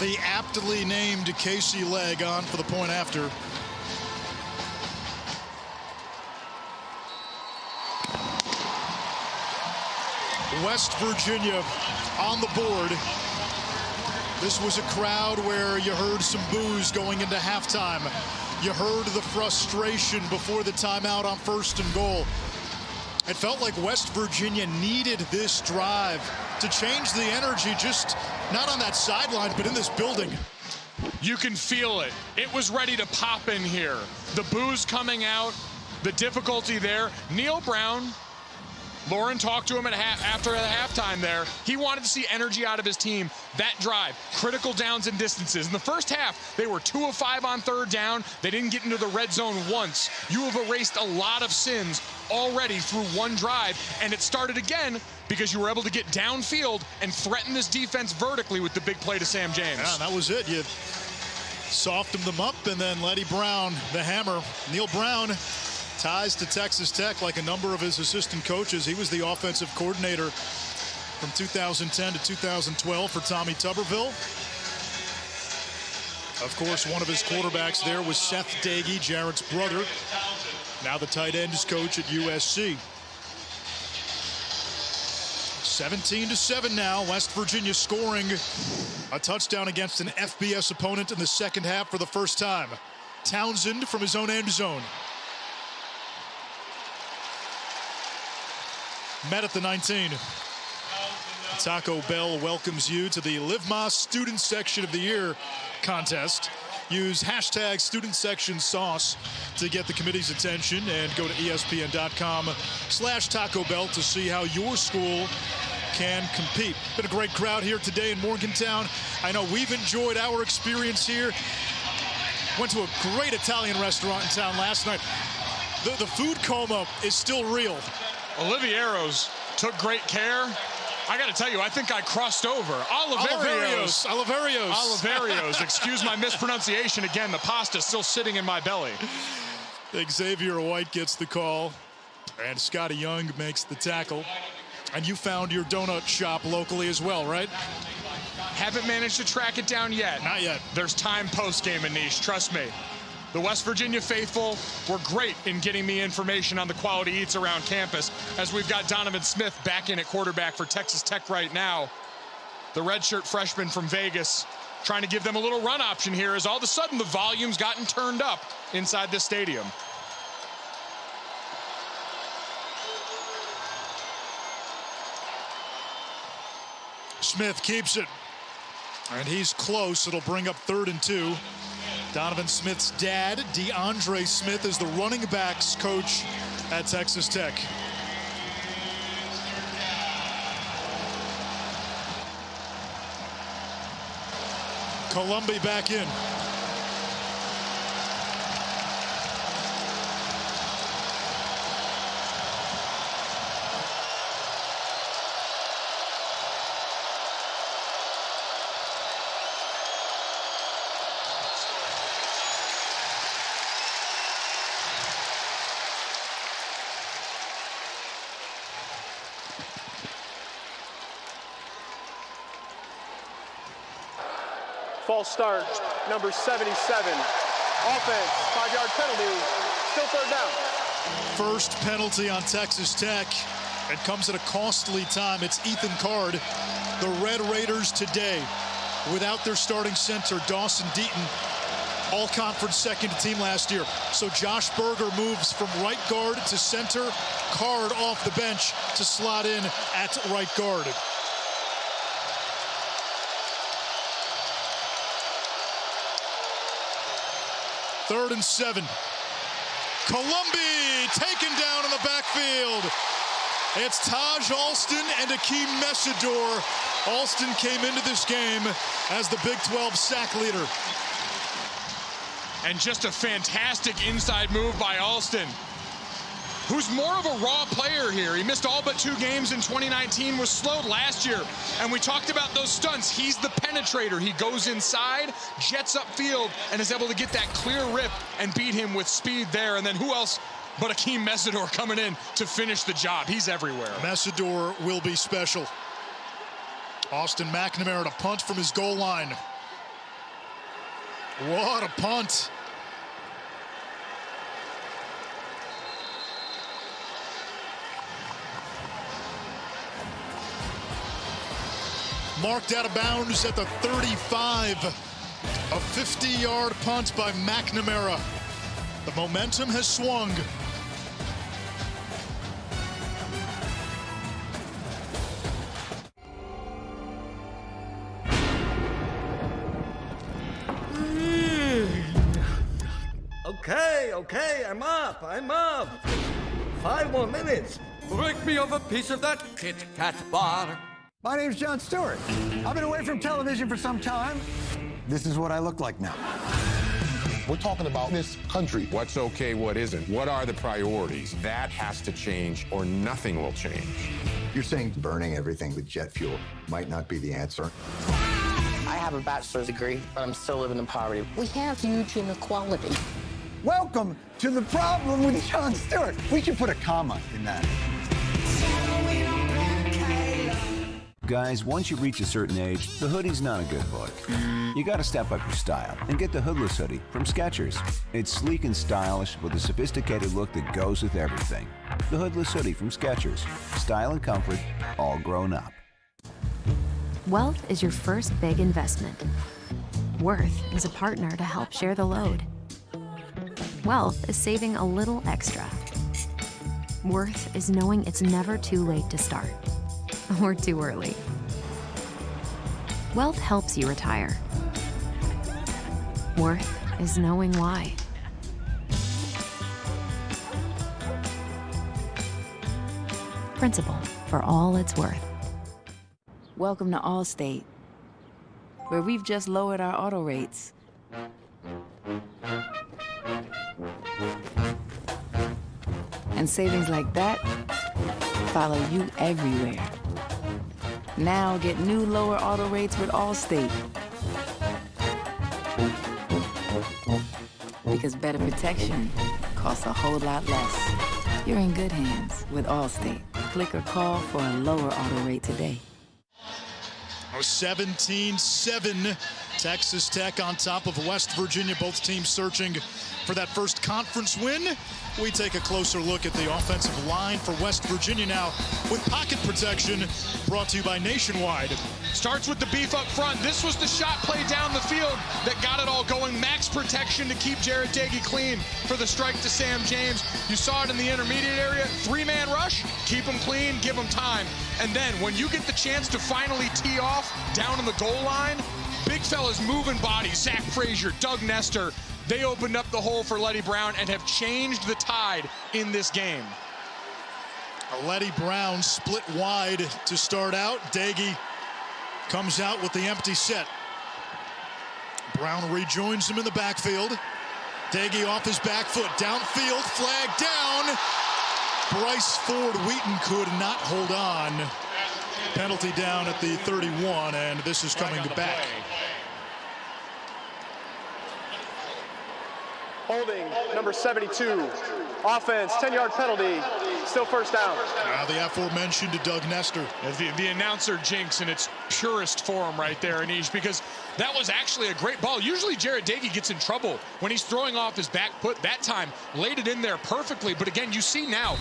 Speaker 16: The aptly named Casey Legg on for the point after. West Virginia on the board. This was a crowd where you heard some boos going into halftime. You heard the frustration before the timeout on 1st and goal. It felt like West Virginia needed this drive to change the energy, just not on that sideline, but in this building.
Speaker 17: You can feel it. It was ready to pop in here. The boos coming out, the difficulty there. Neil Brown, Lauren talked to him after the halftime there. He wanted to see energy out of his team. That drive, critical downs and distances. In the first half, they were 2 of 5 on 3rd down. They didn't get into the red zone once. You have erased a lot of sins already through one drive, and it started again because you were able to get downfield and threaten this defense vertically with the big play to Sam James.
Speaker 16: Yeah, that was it. You softened them up, and then Letty Brown, the hammer. Neil Brown, ties to Texas Tech like a number of his assistant coaches. He was the offensive coordinator from 2010 to 2012 for Tommy Tuberville. Of course, one of his quarterbacks there was Seth Dagey, Jarrett's brother. Now the tight ends coach at USC. 17-7 now. West Virginia scoring a touchdown against an FBS opponent in the second half for the first time. Townsend from his own end zone. Met at the 19. Taco Bell welcomes you to the Live Más Student Section of the Year contest. Use hashtag Student Section Sauce to get the committee's attention, and go to ESPN.com/Taco Bell to see how your school can compete. Been a great crowd here today in Morgantown. I know we've enjoyed our experience here. Went to a great Italian restaurant in town last night. The food coma is still real.
Speaker 17: Olivieros took great care. I got to tell you, I think I crossed over. Oliverios. Excuse my mispronunciation again. The pasta's still sitting in my belly.
Speaker 16: Xavier White gets the call, and Scotty Young makes the tackle. And you found your donut shop locally as well, right?
Speaker 17: Haven't managed to track it down yet.
Speaker 16: Not yet.
Speaker 17: There's time post-game, Anish, trust me. The West Virginia faithful were great in getting me information on the quality eats around campus, as we've got Donovan Smith back in at quarterback for Texas Tech right now. The redshirt freshman from Vegas trying to give them a little run option here, as all of a sudden the volume's gotten turned up inside this stadium.
Speaker 16: Smith keeps it, and he's close. It'll bring up 3rd and 2. Donovan Smith's dad, DeAndre Smith, is the running backs coach at Texas Tech. Columbi back in.
Speaker 3: False start, number 77. Offense, 5-yard penalty, still 3rd down.
Speaker 16: First penalty on Texas Tech. It comes at a costly time. It's Ethan Card. The Red Raiders today, without their starting center, Dawson Deaton, all-conference second team last year. So Josh Berger moves from right guard to center. Card off the bench to slot in at right guard. Third and 7. Columbi taken down in the backfield. It's Taj Alston and Akeem Messidor. Alston came into this game as the Big 12 sack leader.
Speaker 17: And just a fantastic inside move by Alston. who's more of a raw player here. He missed all but 2 games in 2019, was slowed last year. And we talked about those stunts. He's the penetrator. He goes inside, jets upfield, and is able to get that clear rip and beat him with speed there. And then who else but Akeem Mesidor coming in to finish the job? He's everywhere.
Speaker 16: Mesidor will be special. Austin McNamara to punt from his goal line. What a punt. Marked out of bounds at the 35. A 50-yard punt by McNamara. The momentum has swung.
Speaker 5: Okay, I'm up. 5 more minutes. Break me off a piece of that Kit Kat bar.
Speaker 9: My name's Jon Stewart. I've been away from television for some time. This is what I look like now.
Speaker 6: We're talking about this country. What's okay, what isn't? What are the priorities? That has to change or nothing will change.
Speaker 9: You're saying burning everything with jet fuel might not be the answer.
Speaker 10: I have a bachelor's degree, but I'm still living in poverty. We have huge inequality.
Speaker 9: Welcome to The Problem with Jon Stewart. We should put a comma in that.
Speaker 11: Guys, once you reach a certain age, the hoodie's not a good look. You gotta step up your style and get the hoodless hoodie from Skechers. It's sleek and stylish with a sophisticated look that goes with everything. The hoodless hoodie from Skechers. Style and comfort, all grown up.
Speaker 29: Wealth is your first big investment. Worth is a partner to help share the load. Wealth is saving a little extra. Worth is knowing it's never too late to start. Or too early. Wealth helps you retire. Worth is knowing why. Principal, for all it's worth.
Speaker 12: Welcome to Allstate, where we've just lowered our auto rates. And savings like that follow you everywhere. Now get new lower auto rates with Allstate. Because better protection costs a whole lot less. You're in good hands with Allstate. Click or call for a lower auto rate today.
Speaker 16: 17-7. Texas Tech on top of West Virginia. Both teams searching for that first conference win. We take a closer look at the offensive line for West Virginia now with pocket protection, brought to you by Nationwide.
Speaker 17: Starts with the beef up front. This was the shot play down the field that got it all going. Max protection to keep Jarret Doege clean for the strike to Sam James. You saw it in the intermediate area. 3-man rush, keep them clean, give them time. And then when you get the chance to finally tee off down in the goal line, big fellas moving bodies, Zach Frazier, Doug Nestor, they opened up the hole for Leddie Brown and have changed the tide in this game.
Speaker 16: Leddie Brown split wide to start out. Doege comes out with the empty set. Brown rejoins him in the backfield. Doege off his back foot, downfield, flag down. Bryce Ford Wheaton could not hold on. Penalty down at the 31, and this is coming back.
Speaker 3: Holding, number 72. Offense, 10-yard penalty. Still first down.
Speaker 16: Now the aforementioned Doug Nestor.
Speaker 17: The announcer jinx in its purest form right there, Anish, because that was actually a great ball. Usually Jarret Doege gets in trouble when he's throwing off his back foot. That time, laid it in there perfectly. But again, you see now,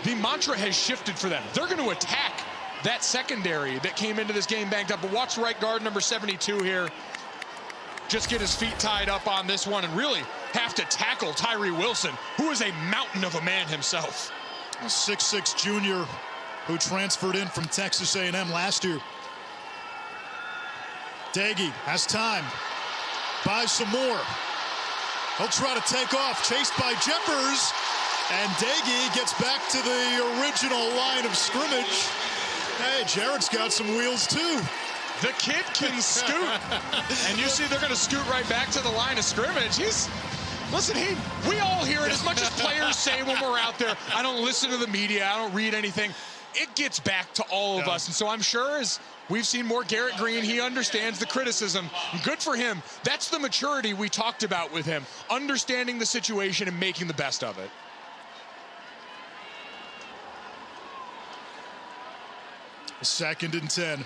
Speaker 17: the mantra has shifted for them. They're going to attack that secondary that came into this game banged up. But watch right guard number 72 here. Just get his feet tied up on this one and really have to tackle Tyree Wilson, who is a mountain of a man himself.
Speaker 16: A 6'6" junior who transferred in from Texas A&M last year. Doege has time, buys some more. He'll try to take off, chased by Jeffers, and Doege gets back to the original line of scrimmage. Hey, Jarrett's got some wheels too.
Speaker 17: The kid can scoot. And you see they're going to scoot right back to the line of scrimmage. Listen, we all hear it as much as players say when we're out there. I don't listen to the media. I don't read anything. It gets back to all of us. And so I'm sure as we've seen more Garrett Greene, he understands the criticism. Good for him. That's the maturity we talked about with him, understanding the situation and making the best of it.
Speaker 16: Second and 10.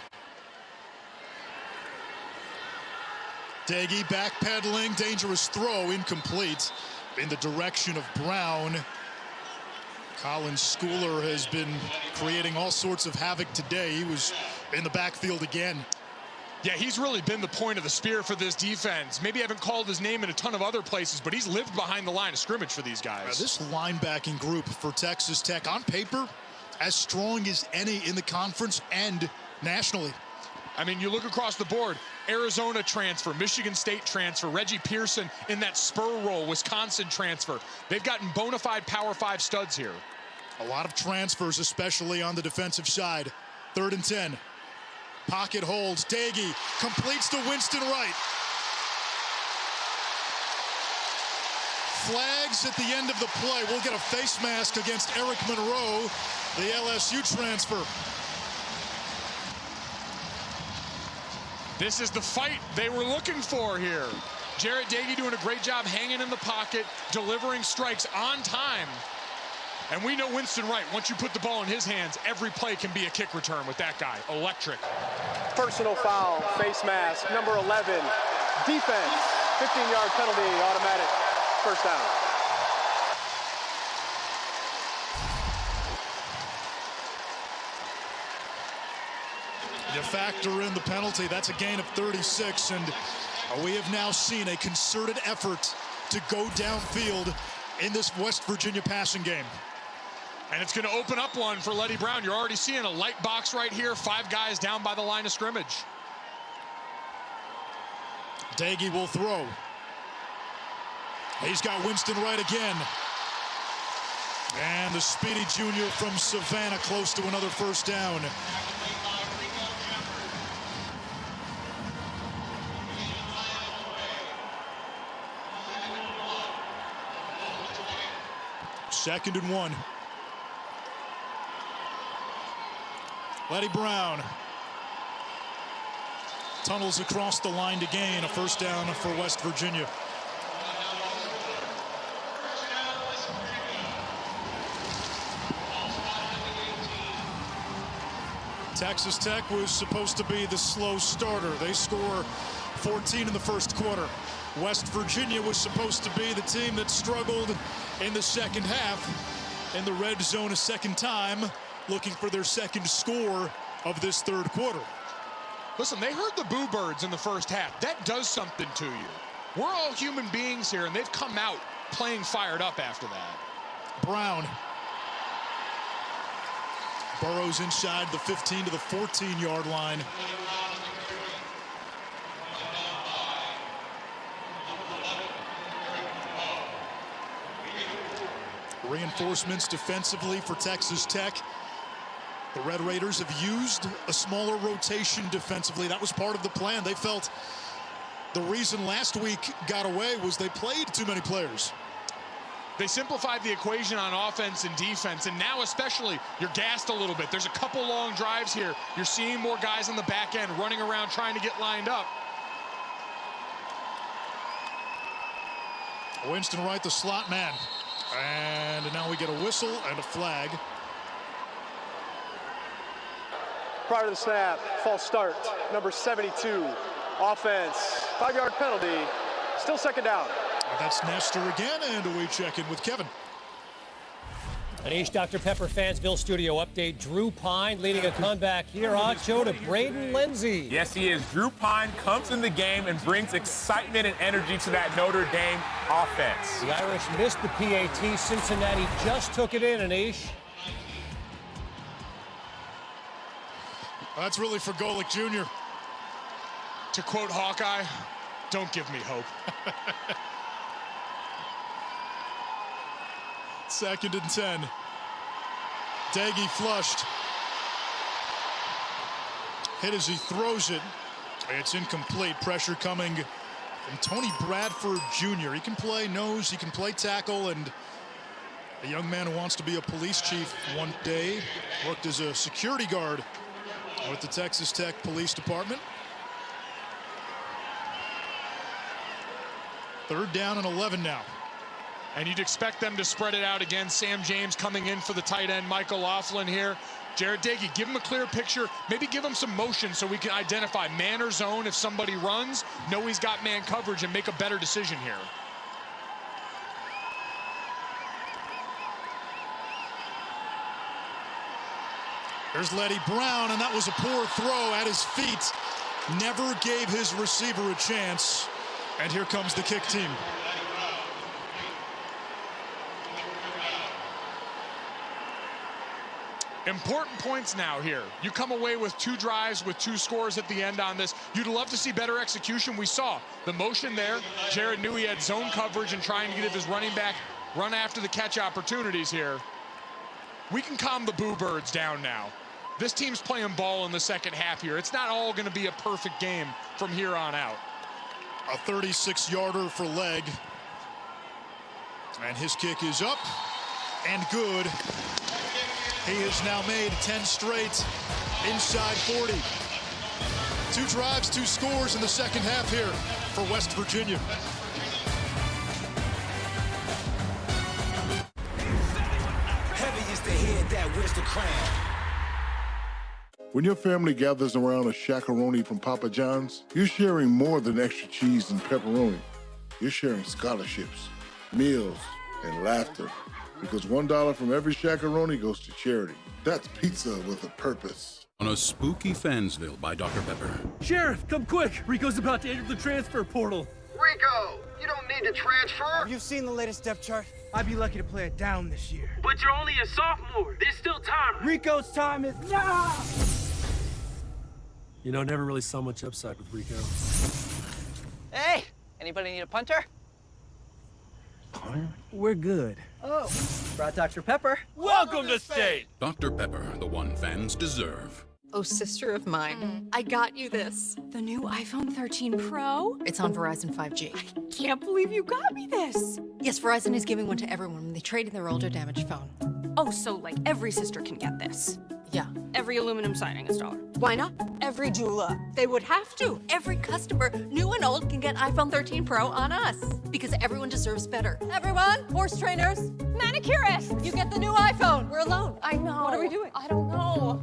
Speaker 16: Doege backpedaling, dangerous throw, incomplete in the direction of Brown. Colin Schooler has been creating all sorts of havoc today. He was in the backfield again.
Speaker 17: Yeah, he's really been the point of the spear for this defense. Maybe I haven't called his name in a ton of other places, but he's lived behind the line of scrimmage for these guys.
Speaker 16: This linebacking group for Texas Tech, on paper, as strong as any in the conference and nationally.
Speaker 17: I mean, you look across the board, Arizona transfer, Michigan State transfer, Reggie Pearson in that spur role, Wisconsin transfer. They've gotten bona fide Power 5 studs here.
Speaker 16: A lot of transfers, especially on the defensive side. 3rd and 10. Pocket holds. Doege completes to Winston Wright. Flags at the end of the play. We'll get a face mask against Eric Monroe, the LSU transfer.
Speaker 17: This is the fight they were looking for here. Jarret Doege doing a great job hanging in the pocket, delivering strikes on time. And we know Winston Wright, once you put the ball in his hands, every play can be a kick return with that guy. Electric.
Speaker 3: Personal foul, face mask, number 11. Defense, 15-yard penalty, automatic. First down.
Speaker 16: You factor in the penalty, that's a gain of 36, and we have now seen a concerted effort to go downfield in this West Virginia passing game.
Speaker 17: And it's going to open up one for Leddie Brown. You're already seeing a light box right here, 5 guys down by the line of scrimmage.
Speaker 16: Doege will throw. He's got Winston Wright again. And the speedy junior from Savannah close to another first down. Second and 1. Leddie Brown tunnels across the line to gain a first down for West Virginia. Texas Tech was supposed to be the slow starter. They score 14 in the first quarter. West Virginia was supposed to be the team that struggled in the second half in the red zone a second time, looking for their second score of this third quarter.
Speaker 17: Listen, they heard the boo birds in the first half. That does something to you. We're all human beings here, and they've come out playing fired up after that.
Speaker 16: Brown burrows inside the 15 to the 14-yard line. Reinforcements defensively for Texas Tech. The Red Raiders have used a smaller rotation defensively. That was part of the plan. They felt the reason last week got away was they played too many players.
Speaker 17: They simplified the equation on offense and defense, and now especially you're gassed a little bit. There's a couple long drives here. You're seeing more guys on the back end running around trying to get lined up.
Speaker 16: Winston Wright, the slot man. And now we get a whistle and a flag.
Speaker 3: Prior to the snap, false start, number 72. Offense, 5-yard penalty, still second down.
Speaker 16: That's Nestor again, and we check in with Kevin.
Speaker 1: An East Dr. Pepper Fansville studio update. Drew Pine leading a comeback here. Acho to Braden Lindsey.
Speaker 4: Yes, he is. Drew Pine comes in the game and brings excitement and energy to that Notre Dame offense.
Speaker 1: The Irish missed the PAT. Cincinnati just took it in, Anish.
Speaker 16: That's really for Golick Jr.
Speaker 17: To quote Hawkeye, don't give me hope.
Speaker 16: Second and 10. Doege flushed. Hit as he throws it. It's incomplete. Pressure coming from Tony Bradford Jr. He can play nose, he can play tackle, and a young man who wants to be a police chief one day. Worked as a security guard with the Texas Tech Police Department. 3rd down and 11 now.
Speaker 17: And you'd expect them to spread it out again. Sam James coming in for the tight end, Michael Laughlin here. Jared Dagey, give him a clear picture. Maybe give him some motion so we can identify man or zone if somebody runs. Know he's got man coverage and make a better decision here.
Speaker 16: There's Letty Brown, and that was a poor throw at his feet. Never gave his receiver a chance. And here comes the kick team.
Speaker 17: Important points now here. You come away with 2 drives with 2 scores at the end on this. You'd love to see better execution. We saw the motion there. Jared knew he had zone coverage and trying to give his running back run after the catch opportunities here. We can calm the Boo Birds down now. This team's playing ball in the second half here. It's not all going to be a perfect game from here on out.
Speaker 16: A 36-yarder for Leg. And his kick is up and good. He has now made 10 straight inside 40. 2 drives, 2 scores in the second half here for West Virginia.
Speaker 2: Heavy is the head that wears the crown.
Speaker 13: When your family gathers around a Shaq-a-Roni from Papa John's, you're sharing more than extra cheese and pepperoni. You're sharing scholarships, meals, and laughter. Because $1 from every Shaq-a-Roni goes to charity. That's pizza with a purpose.
Speaker 14: On a spooky Fansville by Dr. Pepper.
Speaker 15: Sheriff, come quick! Rico's about to enter the transfer portal.
Speaker 18: Rico, you don't need to transfer.
Speaker 15: Have you seen the latest depth chart? I'd be lucky to play it down this year.
Speaker 18: But you're only a sophomore. There's still time.
Speaker 15: Rico's time is now! You know, never really saw much upside with Rico.
Speaker 10: Hey, anybody need a punter?
Speaker 15: We're good.
Speaker 10: Oh, brought Dr. Pepper.
Speaker 15: Welcome to state!
Speaker 14: Dr. Pepper, the one fans deserve.
Speaker 21: Oh, sister of mine, I got you this. The new iPhone 13 Pro. It's on Verizon 5G. I can't believe you got me this. Yes, Verizon is giving one to everyone when they trade in their older damaged phone.
Speaker 22: Oh, so like every sister can get this?
Speaker 21: Yeah.
Speaker 22: Every aluminum siding installer.
Speaker 21: Why not? Every doula. They would have to. Every customer, new and old, can get iPhone 13 Pro on us. Because everyone deserves better. Everyone, horse trainers, manicurists, you get the new iPhone. We're alone.
Speaker 22: I know.
Speaker 21: What are we doing?
Speaker 22: I don't know.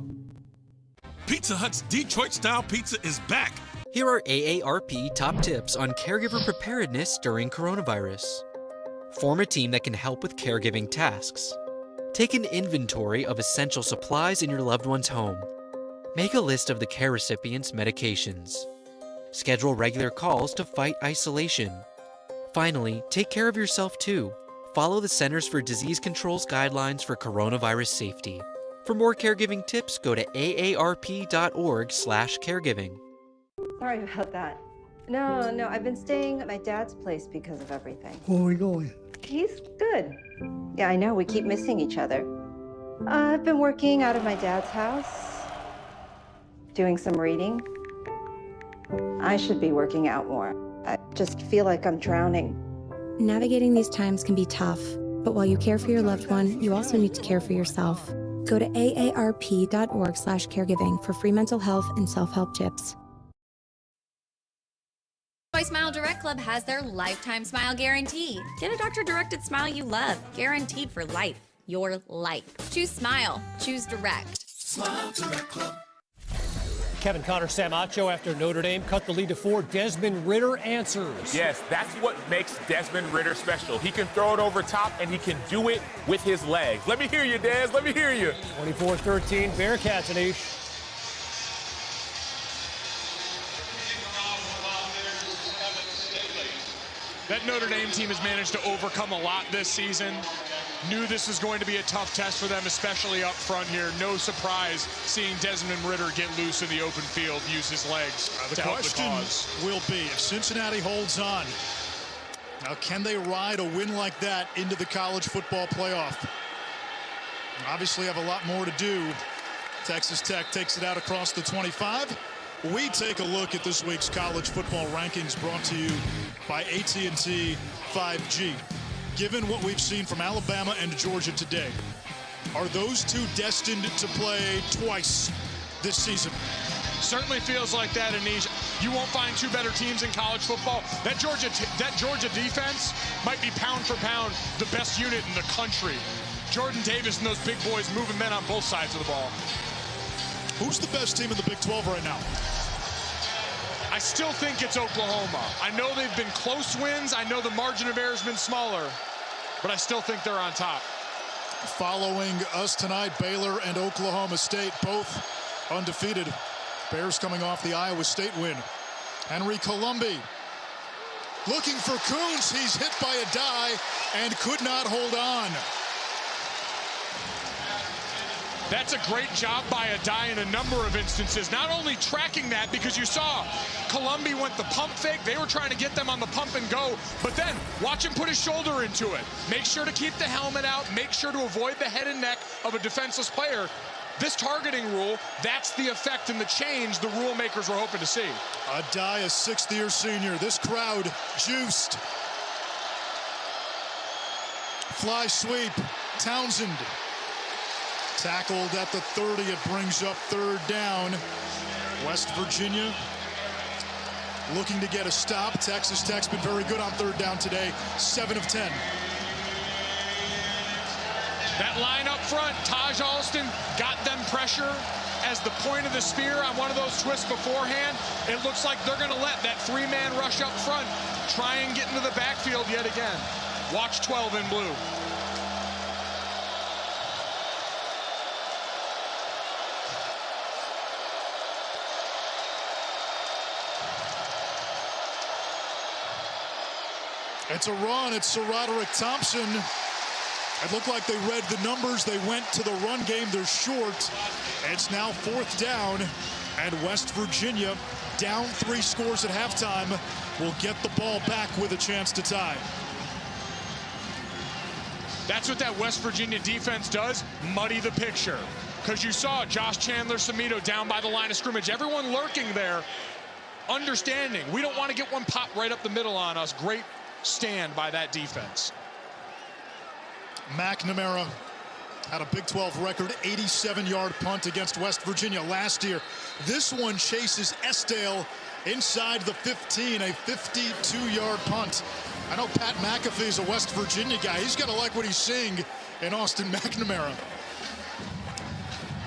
Speaker 24: Pizza Hut's Detroit-style pizza is back.
Speaker 25: Here are AARP top tips on caregiver preparedness during coronavirus. Form a team that can help with caregiving tasks. Take an inventory of essential supplies in your loved one's home. Make a list of the care recipient's medications. Schedule regular calls to fight isolation. Finally, take care of yourself too. Follow the Centers for Disease Control's guidelines for coronavirus safety. For more caregiving tips, go to aarp.org/caregiving.
Speaker 27: Sorry about that. No, I've been staying at my dad's place because of everything.
Speaker 9: Where are we going?
Speaker 27: He's good. Yeah, I know, we keep missing each other. I've been working out of my dad's house, doing some reading. I should be working out more. I just feel like I'm drowning.
Speaker 29: Navigating these times can be tough, but while you care for your loved one, you also need to care for yourself. Go to aarp.org/caregiving for free mental health and self-help tips.
Speaker 28: Smile Direct Club has their lifetime smile guarantee. Get a doctor-directed smile you love, guaranteed for life. Your life. Choose Smile. Choose Direct.
Speaker 24: Smile Direct Club.
Speaker 1: Kevin Connor, Sam Acho after Notre Dame cut the lead to 4. Desmond Ridder answers.
Speaker 4: Yes, that's what makes Desmond Ridder special. He can throw it over top, and he can do it with his legs. Let me hear you, Des. Let me hear you.
Speaker 1: 24-13, Bearcats, Anish.
Speaker 17: That Notre Dame team has managed to overcome a lot this season. Knew this was going to be a tough test for them, especially up front here. No surprise seeing Desmond Ridder get loose in the open field, use his legs to help the cause.
Speaker 16: The question will be, if Cincinnati holds on, now can they ride a win like that into the college football playoff? Obviously have a lot more to do. Texas Tech takes it out across the 25. We take a look at this week's college football rankings brought to you by AT&T 5G. Given what we've seen from Alabama and Georgia today, are those two destined to play twice this season?
Speaker 17: Certainly feels like that, Anish. You won't find two better teams in college football. That Georgia defense might be pound for pound the best unit in the country. Jordan Davis and those big boys moving men on both sides of the ball.
Speaker 16: Who's the best team in the Big 12 right now?
Speaker 17: I still think it's Oklahoma. I know they've been close wins. I know the margin of error has been smaller, but I still think they're on top.
Speaker 16: Following us tonight, Baylor and Oklahoma State, both undefeated. Bears coming off the Iowa State win. Henry Colombi looking for Coons. He's hit by a die and could not hold on.
Speaker 17: That's a great job by Addae in a number of instances. Not only tracking that, because you saw Colombi went the pump fake. They were trying to get them on the pump and go. But then watch him put his shoulder into it. Make sure to keep the helmet out. Make sure to avoid the head and neck of a defenseless player. This targeting rule, that's the effect and the change the rule makers were hoping to see.
Speaker 16: Addae, a sixth-year senior. This crowd juiced. Fly sweep. Townsend. Tackled at the 30. It brings up third down. West Virginia looking to get a stop. Texas Tech's been very good on third down today. 7 of 10.
Speaker 17: That line up front, Taj Alston got them pressure as the point of the spear on one of those twists beforehand. It looks like they're going to let that three-man rush up front try and get into the backfield yet again. Watch 12 in blue.
Speaker 16: It's a run. It's Sir Roderick Thompson. It looked like they read the numbers. They went to the run game. They're short. It's now fourth down. And West Virginia, down 3 scores at halftime, will get the ball back with a chance to tie.
Speaker 17: That's what that West Virginia defense does, muddy the picture. Because you saw Josh Chandler-Samito down by the line of scrimmage. Everyone lurking there, understanding. We don't want to get one pop right up the middle on us. Great stand by that defense.
Speaker 16: McNamara had a Big 12 record 87-yard punt against West Virginia last year. This one chases Esdale inside the 15, a 52-yard punt. I know Pat McAfee is a West Virginia guy. He's got to like what he's seeing in Austin McNamara.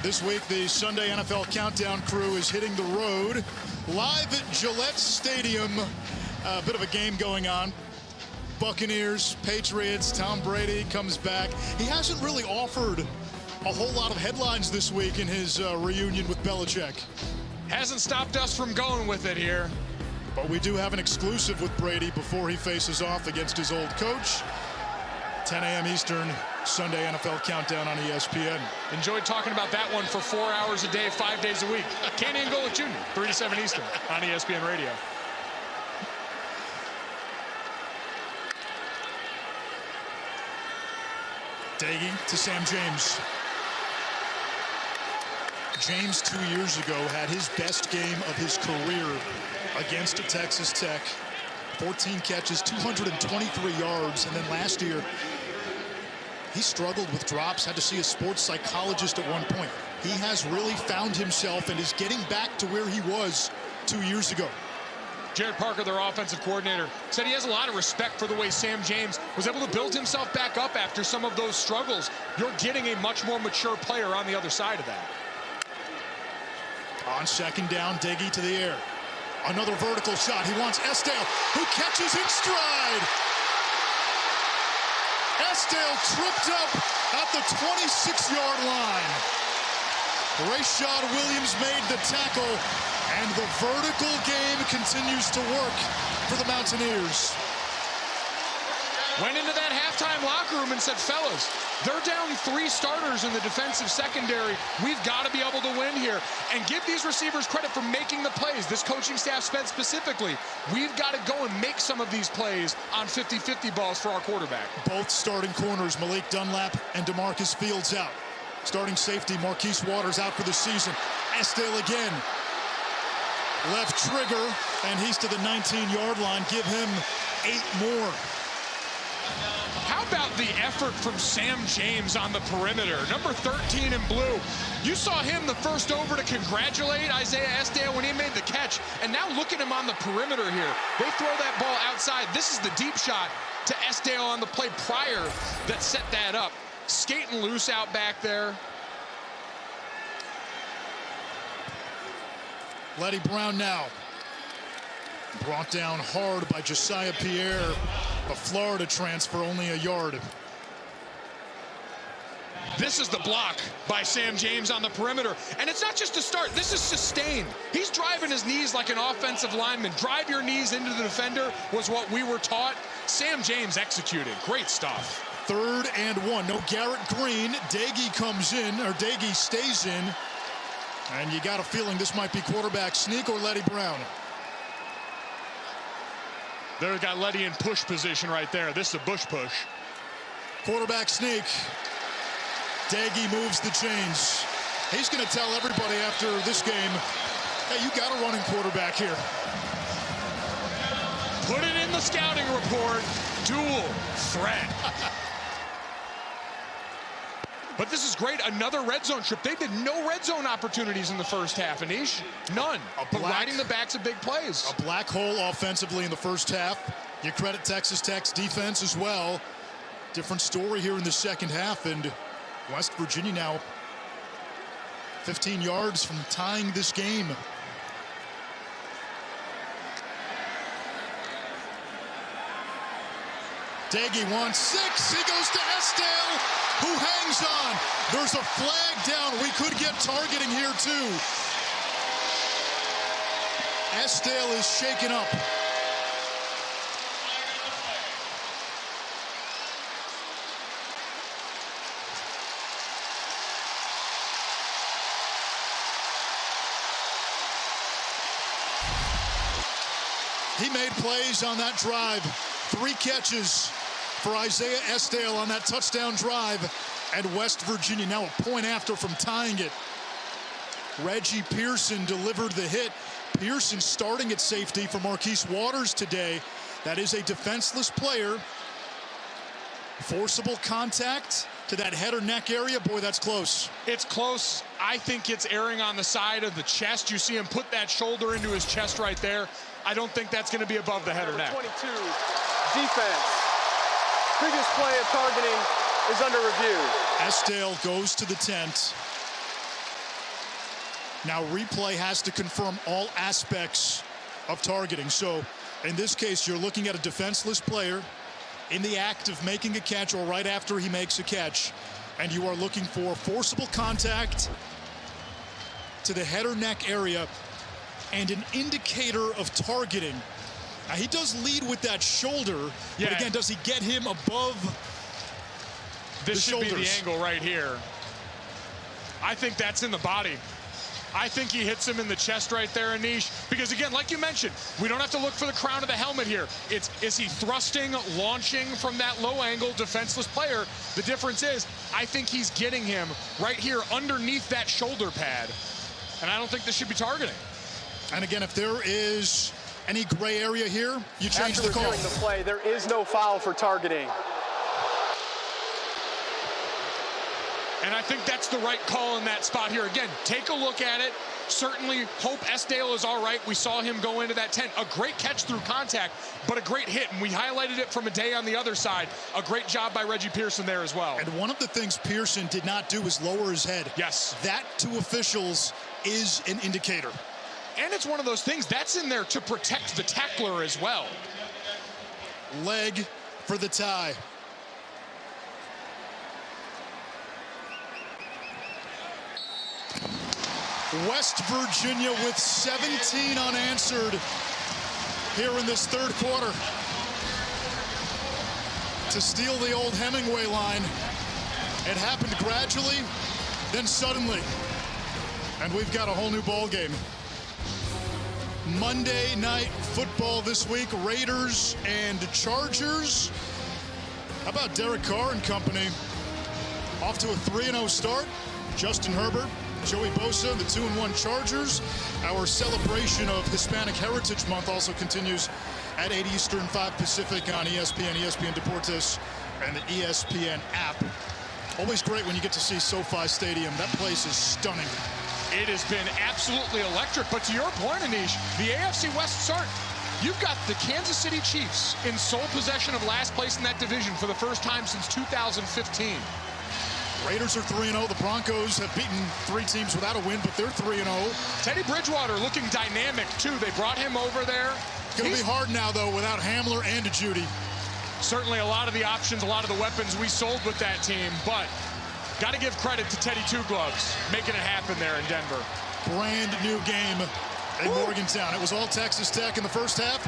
Speaker 16: This week, the Sunday NFL Countdown crew is hitting the road live at Gillette Stadium. A bit of a game going on. Buccaneers, Patriots, Tom Brady comes back. He hasn't really offered a whole lot of headlines this week in his reunion with Belichick.
Speaker 17: Hasn't stopped us from going with it here.
Speaker 16: But we do have an exclusive with Brady before he faces off against his old coach. 10 a.m. Eastern, Sunday NFL Countdown on ESPN.
Speaker 17: Enjoyed talking about that one for 4 hours a day, 5 days a week. Kenny and Golick Jr., 3 to 7 Eastern on ESPN Radio.
Speaker 16: Daggy to Sam James. James 2 years ago had his best game of his career against Texas Tech. 14 catches, 223 yards, and then last year he struggled with drops, had to see a sports psychologist at one point. He has really found himself and is getting back to where he was 2 years ago.
Speaker 17: Jared Parker, their offensive coordinator, said he has a lot of respect for the way Sam James was able to build himself back up after some of those struggles. You're getting a much more mature player on the other side of that.
Speaker 16: On second down, Daggy to the air. Another vertical shot. He wants Esdale, who catches in stride. Esdale tripped up at the 26-yard line. Rashad Williams made the tackle, and the vertical game continues to work for the Mountaineers.
Speaker 17: Went into that halftime locker room and said, fellas, they're down 3 starters in the defensive secondary. We've got to be able to win here. And give these receivers credit for making the plays. This coaching staff spent specifically. We've got to go and make some of these plays on 50-50 balls for our quarterback.
Speaker 16: Both starting corners, Malik Dunlap and DeMarcus Fields out. Starting safety, Marquise Waters out for the season. Esdale again. Left trigger, and he's to the 19-yard line. Give him 8 more.
Speaker 17: How about the effort from Sam James on the perimeter? Number 13 in blue. You saw him the first over to congratulate Isaiah Esdale when he made the catch. And now look at him on the perimeter here. They throw that ball outside. This is the deep shot to Esdale on the play prior that set that up. Skating loose out back there.
Speaker 16: Letty Brown now. Brought down hard by Josiah Pierre, a Florida transfer, only a yard.
Speaker 17: This is the block by Sam James on the perimeter. And it's not just a start, this is sustained. He's driving his knees like an offensive lineman. Drive your knees into the defender was what we were taught. Sam James executed. Great stuff.
Speaker 16: 3rd and 1. No Garrett Green. Daigie comes in, or Daigie stays in. And you got a feeling this might be quarterback sneak or Letty Brown.
Speaker 17: They've got Letty in push position right there. This is a Bush push.
Speaker 16: Quarterback sneak. Daigie moves the chains. He's going to tell everybody after this game, hey, you got a running quarterback here.
Speaker 17: Put it in the scouting report. Dual threat. But this is great. Another red zone trip. They did no red zone opportunities in the first half, Anish. None. But riding the backs of big plays.
Speaker 16: A black hole offensively in the first half. You credit Texas Tech's defense as well. Different story here in the second half. And West Virginia now 15 yards from tying this game. Daigie wants 6. He goes to Esdale, who hangs on. There's a flag down. We could get targeting here too. Esdale is shaken up. He made plays on that drive. 3 catches for Isaiah Esdale on that touchdown drive, and West Virginia now a point after from tying it. Reggie Pearson delivered the hit. Pearson starting at safety for Marquise Waters today. That is a defenseless player. Forcible contact to that head or neck area. Boy, that's close.
Speaker 17: It's close. I think it's erring on the side of the chest. You see him put that shoulder into his chest right there. I don't think that's going to be above the head or neck.
Speaker 3: 22, defense. Previous play of targeting is under review.
Speaker 16: Esdale goes to the tent. Now replay has to confirm all aspects of targeting. So in this case, you're looking at a defenseless player in the act of making a catch or right after he makes a catch, and you are looking for forcible contact to the head or neck area and an indicator of targeting. Now, he does lead with that shoulder, but again, does he get him above the shoulders?
Speaker 17: This should be the angle right here. I think that's in the body. I think he hits him in the chest right there, Anish, because again, like you mentioned, we don't have to look for the crown of the helmet here. Is he thrusting, launching from that low angle defenseless player? The difference is, I think he's getting him right here underneath that shoulder pad, and I don't think this should be targeting.
Speaker 16: And again, if there is any gray area here, you change the call.
Speaker 3: After reviewing the play, there is no foul for targeting.
Speaker 17: And I think that's the right call in that spot here. Again, take a look at it. Certainly hope Esdale is all right. We saw him go into that tent. A great catch through contact, but a great hit. And we highlighted it from a day on the other side. A great job by Reggie Pearson there as well.
Speaker 16: And one of the things Pearson did not do is lower his head.
Speaker 17: Yes.
Speaker 16: That to officials is an indicator.
Speaker 17: And it's one of those things that's in there to protect the tackler as well.
Speaker 16: Leg for the tie. West Virginia with 17 unanswered here in this third quarter to steal the old Hemingway line. It happened gradually, then suddenly, and we've got a whole new ball game. Monday Night Football this week, Raiders and Chargers. How about Derek Carr and company? Off to a 3-0 start. Justin Herbert Joey Bosa and the 2-1 Chargers. Our celebration of Hispanic Heritage Month also continues at 8 Eastern, 5 Pacific on ESPN, ESPN Deportes, and the ESPN app. Always great when you get to see SoFi Stadium. That place is stunning.
Speaker 17: It has been absolutely electric, but to your point, Anish, the AFC West start. You've got the Kansas City Chiefs in sole possession of last place in that division for the first time since 2015.
Speaker 16: Raiders are 3-0. The Broncos have beaten 3 teams without a win, but they're 3-0.
Speaker 17: Teddy Bridgewater looking dynamic, too. They brought him over there.
Speaker 16: Going to be hard now, though, without Hamler and Judy.
Speaker 17: Certainly a lot of the options, a lot of the weapons we sold with that team, but got to give credit to Teddy Two Gloves making it happen there in Denver.
Speaker 16: Brand new game in Morgantown. It was all Texas Tech in the first half,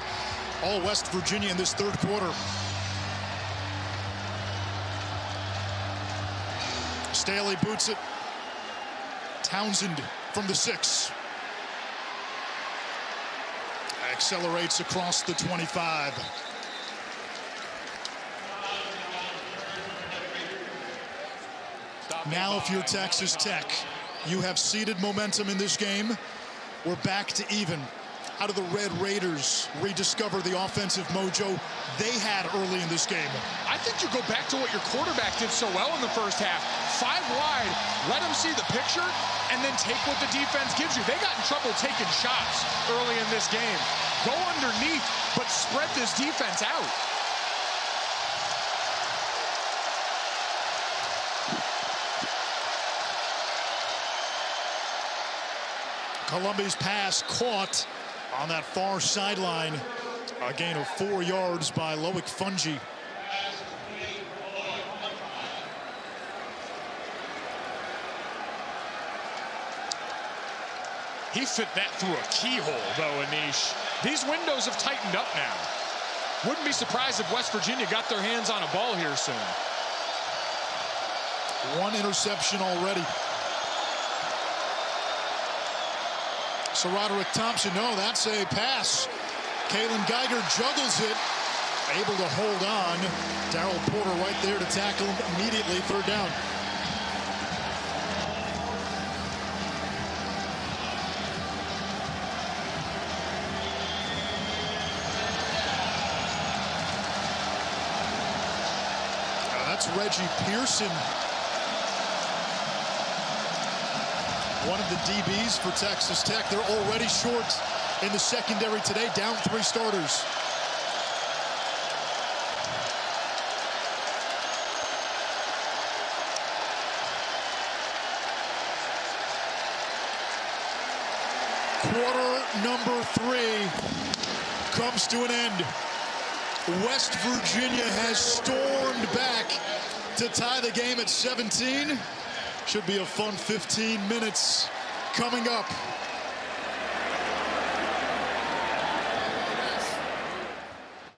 Speaker 16: all West Virginia in this third quarter. Staley boots it. Townsend from the 6. Accelerates across the 25. Now if you're Texas Tech, you have ceded momentum in this game. We're back to even. How do the Red Raiders rediscover the offensive mojo they had early in this game?
Speaker 17: I think you go back to what your quarterback did so well in the first half. 5 wide, let them see the picture, and then take what the defense gives you. They got in trouble taking shots early in this game. Go underneath, but spread this defense out.
Speaker 16: Columbia's pass caught on that far sideline. A gain of 4 yards by Loic Fouonji.
Speaker 17: He fit that through a keyhole, though, Anish. These windows have tightened up now. Wouldn't be surprised if West Virginia got their hands on a ball here soon.
Speaker 16: 1 interception already. So Roderick Thompson, no, that's a pass. Kalen Geiger juggles it, able to hold on. Darrell Porter right there to tackle him immediately, 3rd down. That's Reggie Pearson. One of the DBs for Texas Tech. They're already short in the secondary today, down 3 starters. Quarter number 3 comes to an end. West Virginia has stormed back to tie the game at 17. Should be a fun 15 minutes coming up.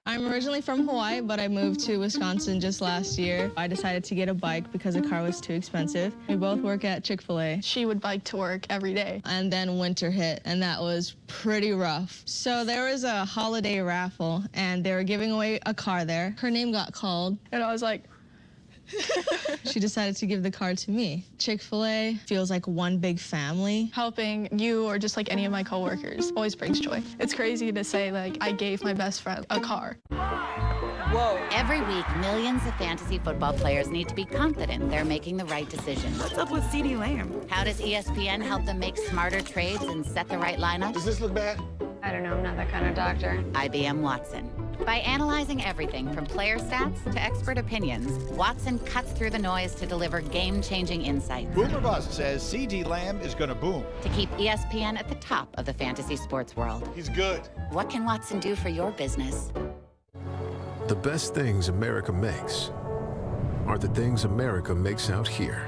Speaker 5: I'm originally from Hawaii, but I moved to Wisconsin just last year. I decided to get a bike because a car was too expensive. We both work at Chick-fil-A. She would bike to work every day. And then winter hit, and that was pretty rough. So there was a holiday raffle, and they were giving away a car there. Her name got called, and I was like, she decided to give the card to me. Chick-fil-A feels like one big family. Helping you or just like any of my coworkers always brings joy. It's crazy to say like I gave my best friend a car.
Speaker 6: Whoa. Every week, millions of fantasy football players need to be confident they're making the right decision.
Speaker 22: What's up with CeeDee Lamb?
Speaker 6: How does ESPN help them make smarter trades and set the right lineup?
Speaker 3: Does this look bad?
Speaker 6: I don't know, I'm not that kind of doctor. IBM Watson. By analyzing everything from player stats to expert opinions, Watson cuts through the noise to deliver game-changing insights.
Speaker 7: Boomer Bust says CeeDee Lamb is going to boom.
Speaker 6: To keep ESPN at the top of the fantasy sports world.
Speaker 7: He's good.
Speaker 6: What can Watson do for your business?
Speaker 8: The best things America makes are the things America makes out here.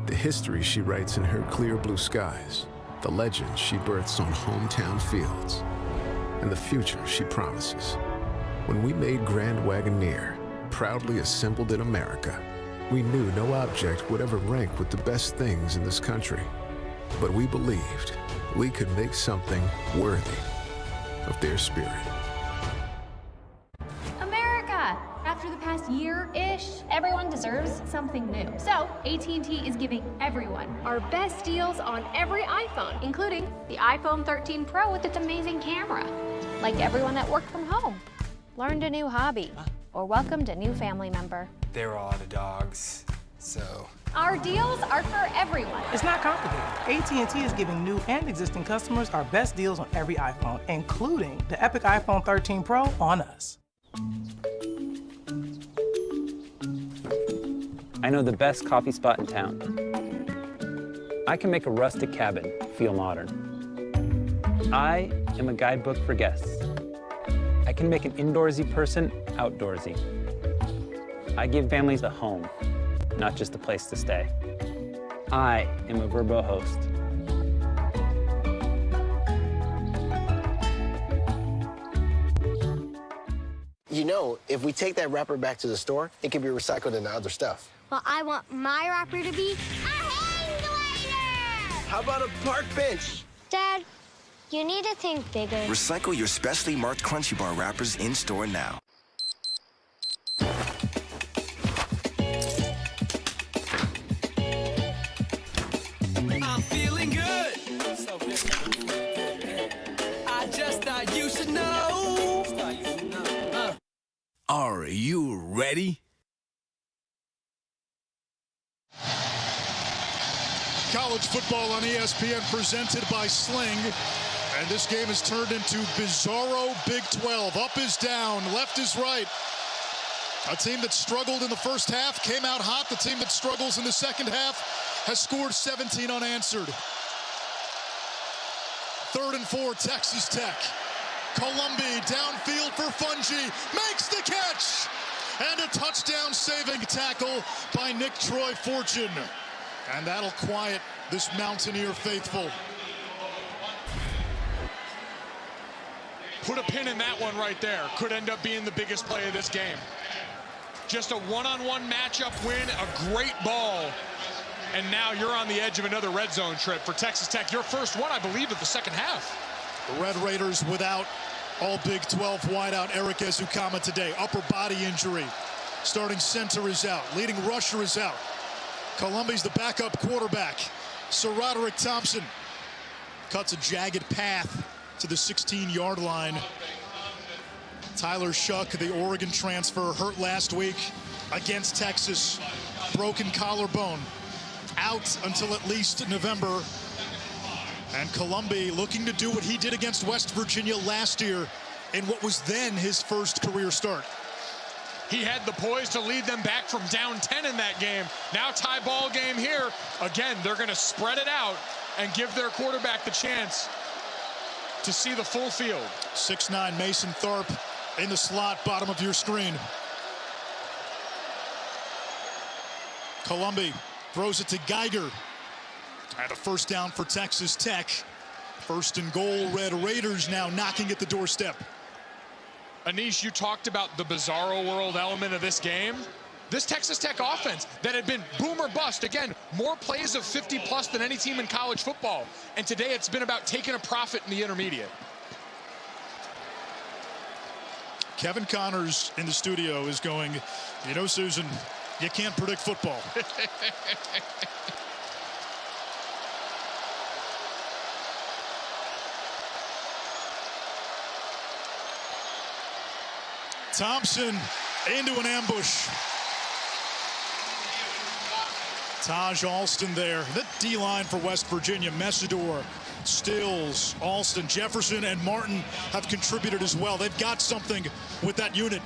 Speaker 8: The history she writes in her clear blue skies, the legends she births on hometown fields, and the future she promises. When we made Grand Wagoneer, proudly assembled in America, we knew no object would ever rank with the best things in this country. But we believed we could make something worthy of their spirit.
Speaker 28: America! After the past year-ish
Speaker 2: wish. Everyone deserves something new. So, AT&T is giving everyone our best deals on every iPhone, including the iPhone 13 Pro with its amazing camera. Like everyone that worked from home, learned a new hobby, or welcomed a new family member.
Speaker 11: There are a lot of dogs, so...
Speaker 2: Our deals are for everyone.
Speaker 15: It's not complicated. AT&T is giving new and existing customers our best deals on every iPhone, including the epic iPhone 13 Pro on us.
Speaker 12: I know the best coffee spot in town. I can make a rustic cabin feel modern. I am a guidebook for guests. I can make an indoorsy person outdoorsy. I give families a home, not just a place to stay. I am a Vrbo host.
Speaker 10: You know, if we take that wrapper back to the store, it can be recycled into other stuff.
Speaker 13: Well, I want my wrapper to be a hang glider!
Speaker 10: How about a park bench?
Speaker 13: Dad, you need to think bigger.
Speaker 18: Recycle your specially marked Crunchy Bar wrappers in store now.
Speaker 19: I'm feeling good. I just thought you should know.
Speaker 18: Are you ready?
Speaker 16: College football on ESPN presented by Sling. And this game is turned into bizarro Big 12. Up is down, left is right. A team that struggled in the first half came out hot. The team that struggles in the second half has scored 17 unanswered. 3rd and 4, Texas Tech. Columbi downfield for Fungi, makes the catch! And a touchdown saving tackle by Nick Troy Fortune. And that'll quiet this Mountaineer faithful.
Speaker 17: Put a pin in that one right there. Could end up being the biggest play of this game. Just a one-on-one matchup win, a great ball. And now you're on the edge of another red zone trip for Texas Tech. Your first one, I believe, of the second half.
Speaker 16: The Red Raiders without all Big 12 wideout Eric Ezukama today. Upper body injury. Starting center is out. Leading rusher is out. Columbi's the backup quarterback. Sir Roderick Thompson cuts a jagged path to the 16-yard line. Tyler Shuck, the Oregon transfer, hurt last week against Texas. Broken collarbone. Out until at least November. And Columbi looking to do what he did against West Virginia last year in what was then his first career start.
Speaker 17: He had the poise to lead them back from down 10 in that game. Now tie ball game here. Again, they're going to spread it out and give their quarterback the chance to see the full field.
Speaker 16: 6'9" Mason Tharp in the slot, bottom of your screen. Columbi throws it to Geiger. And a first down for Texas Tech. 1st and goal, Red Raiders now knocking at the doorstep.
Speaker 17: Anish, you talked about the bizarro world element of this game. This Texas Tech offense that had been boom or bust, again, more plays of 50+ than any team in college football. And today it's been about taking a profit in the intermediate.
Speaker 16: Kevin Connors in the studio is going, you know, Susan, you can't predict football. Thompson into an ambush. Taj Alston there. The D-line for West Virginia, Messidor, Stills, Alston, Jefferson, and Martin have contributed as well. They've got something with that unit.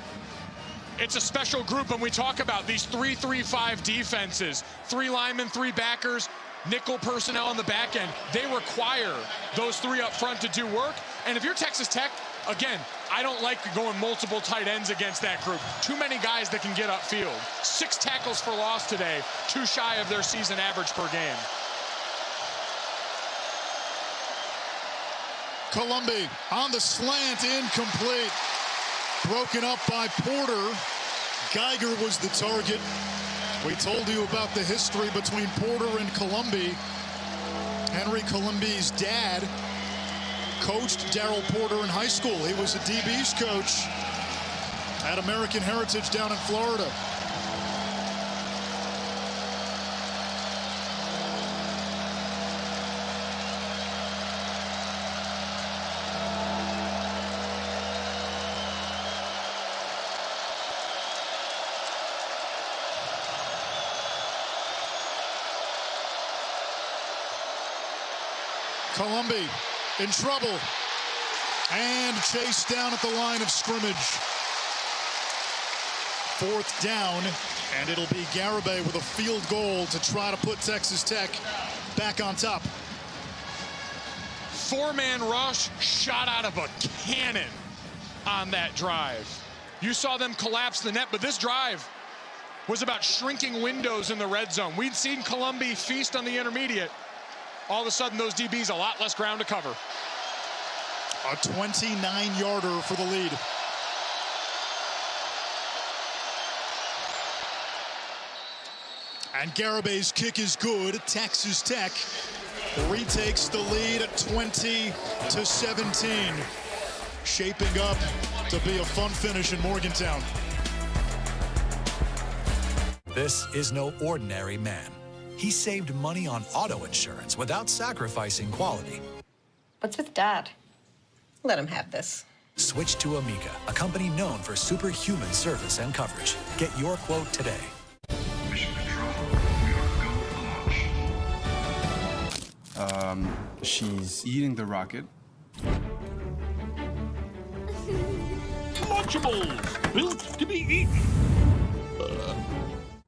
Speaker 17: It's a special group when we talk about these 3-3-5 defenses. 3 linemen, 3 backers, nickel personnel on the back end. They require those 3 up front to do work. And if you're Texas Tech, again, I don't like going multiple tight ends against that group. Too many guys that can get upfield. 6 tackles for loss today, too shy of their season average per game.
Speaker 16: Columbi on the slant, incomplete. Broken up by Porter. Geiger was the target. We told you about the history between Porter and Columbi. Henry Columbi's dad coached Daryl Porter in high school. He was a DB's coach at American Heritage down in Florida. Colombi in trouble and chased down at the line of scrimmage. 4th down, and it'll be Garibay with a field goal to try to put Texas Tech back on top.
Speaker 17: 4-man rush shot out of a cannon on that drive. You saw them collapse the net, but this drive was about shrinking windows in the red zone. We'd seen Colombi feast on the intermediate. All of a sudden, those DBs a lot less ground to cover.
Speaker 16: A 29-yarder for the lead. And Garibay's kick is good. Texas Tech retakes the lead at 20-17. Shaping up to be a fun finish in Morgantown.
Speaker 9: This is no ordinary man. He saved money on auto insurance without sacrificing quality.
Speaker 14: What's with Dad? Let him have this.
Speaker 9: Switch to Amica, a company known for superhuman service and coverage. Get your quote today.
Speaker 11: She's eating the rocket.
Speaker 24: Lunchables, built to be eaten.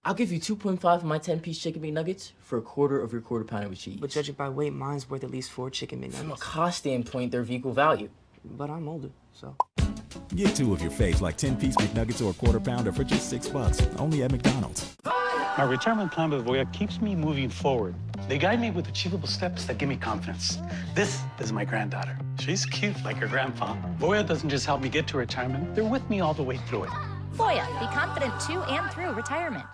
Speaker 10: I'll give you 2.5 for my 10-piece chicken McNuggets for a quarter of your quarter pounder with cheese.
Speaker 11: But judging by weight, mine's worth at least 4 chicken McNuggets.
Speaker 10: From a cost standpoint, they're of equal value.
Speaker 11: But I'm older, so.
Speaker 20: Get 2 of your faves like 10-piece McNuggets or a quarter pounder for just $6, only at McDonald's.
Speaker 21: My retirement plan with Voya keeps me moving forward. They guide me with achievable steps that give me confidence. This is my granddaughter. She's cute like her grandpa. Voya doesn't just help me get to retirement, they're with me all the way through it.
Speaker 23: Voya, be confident to and through retirement.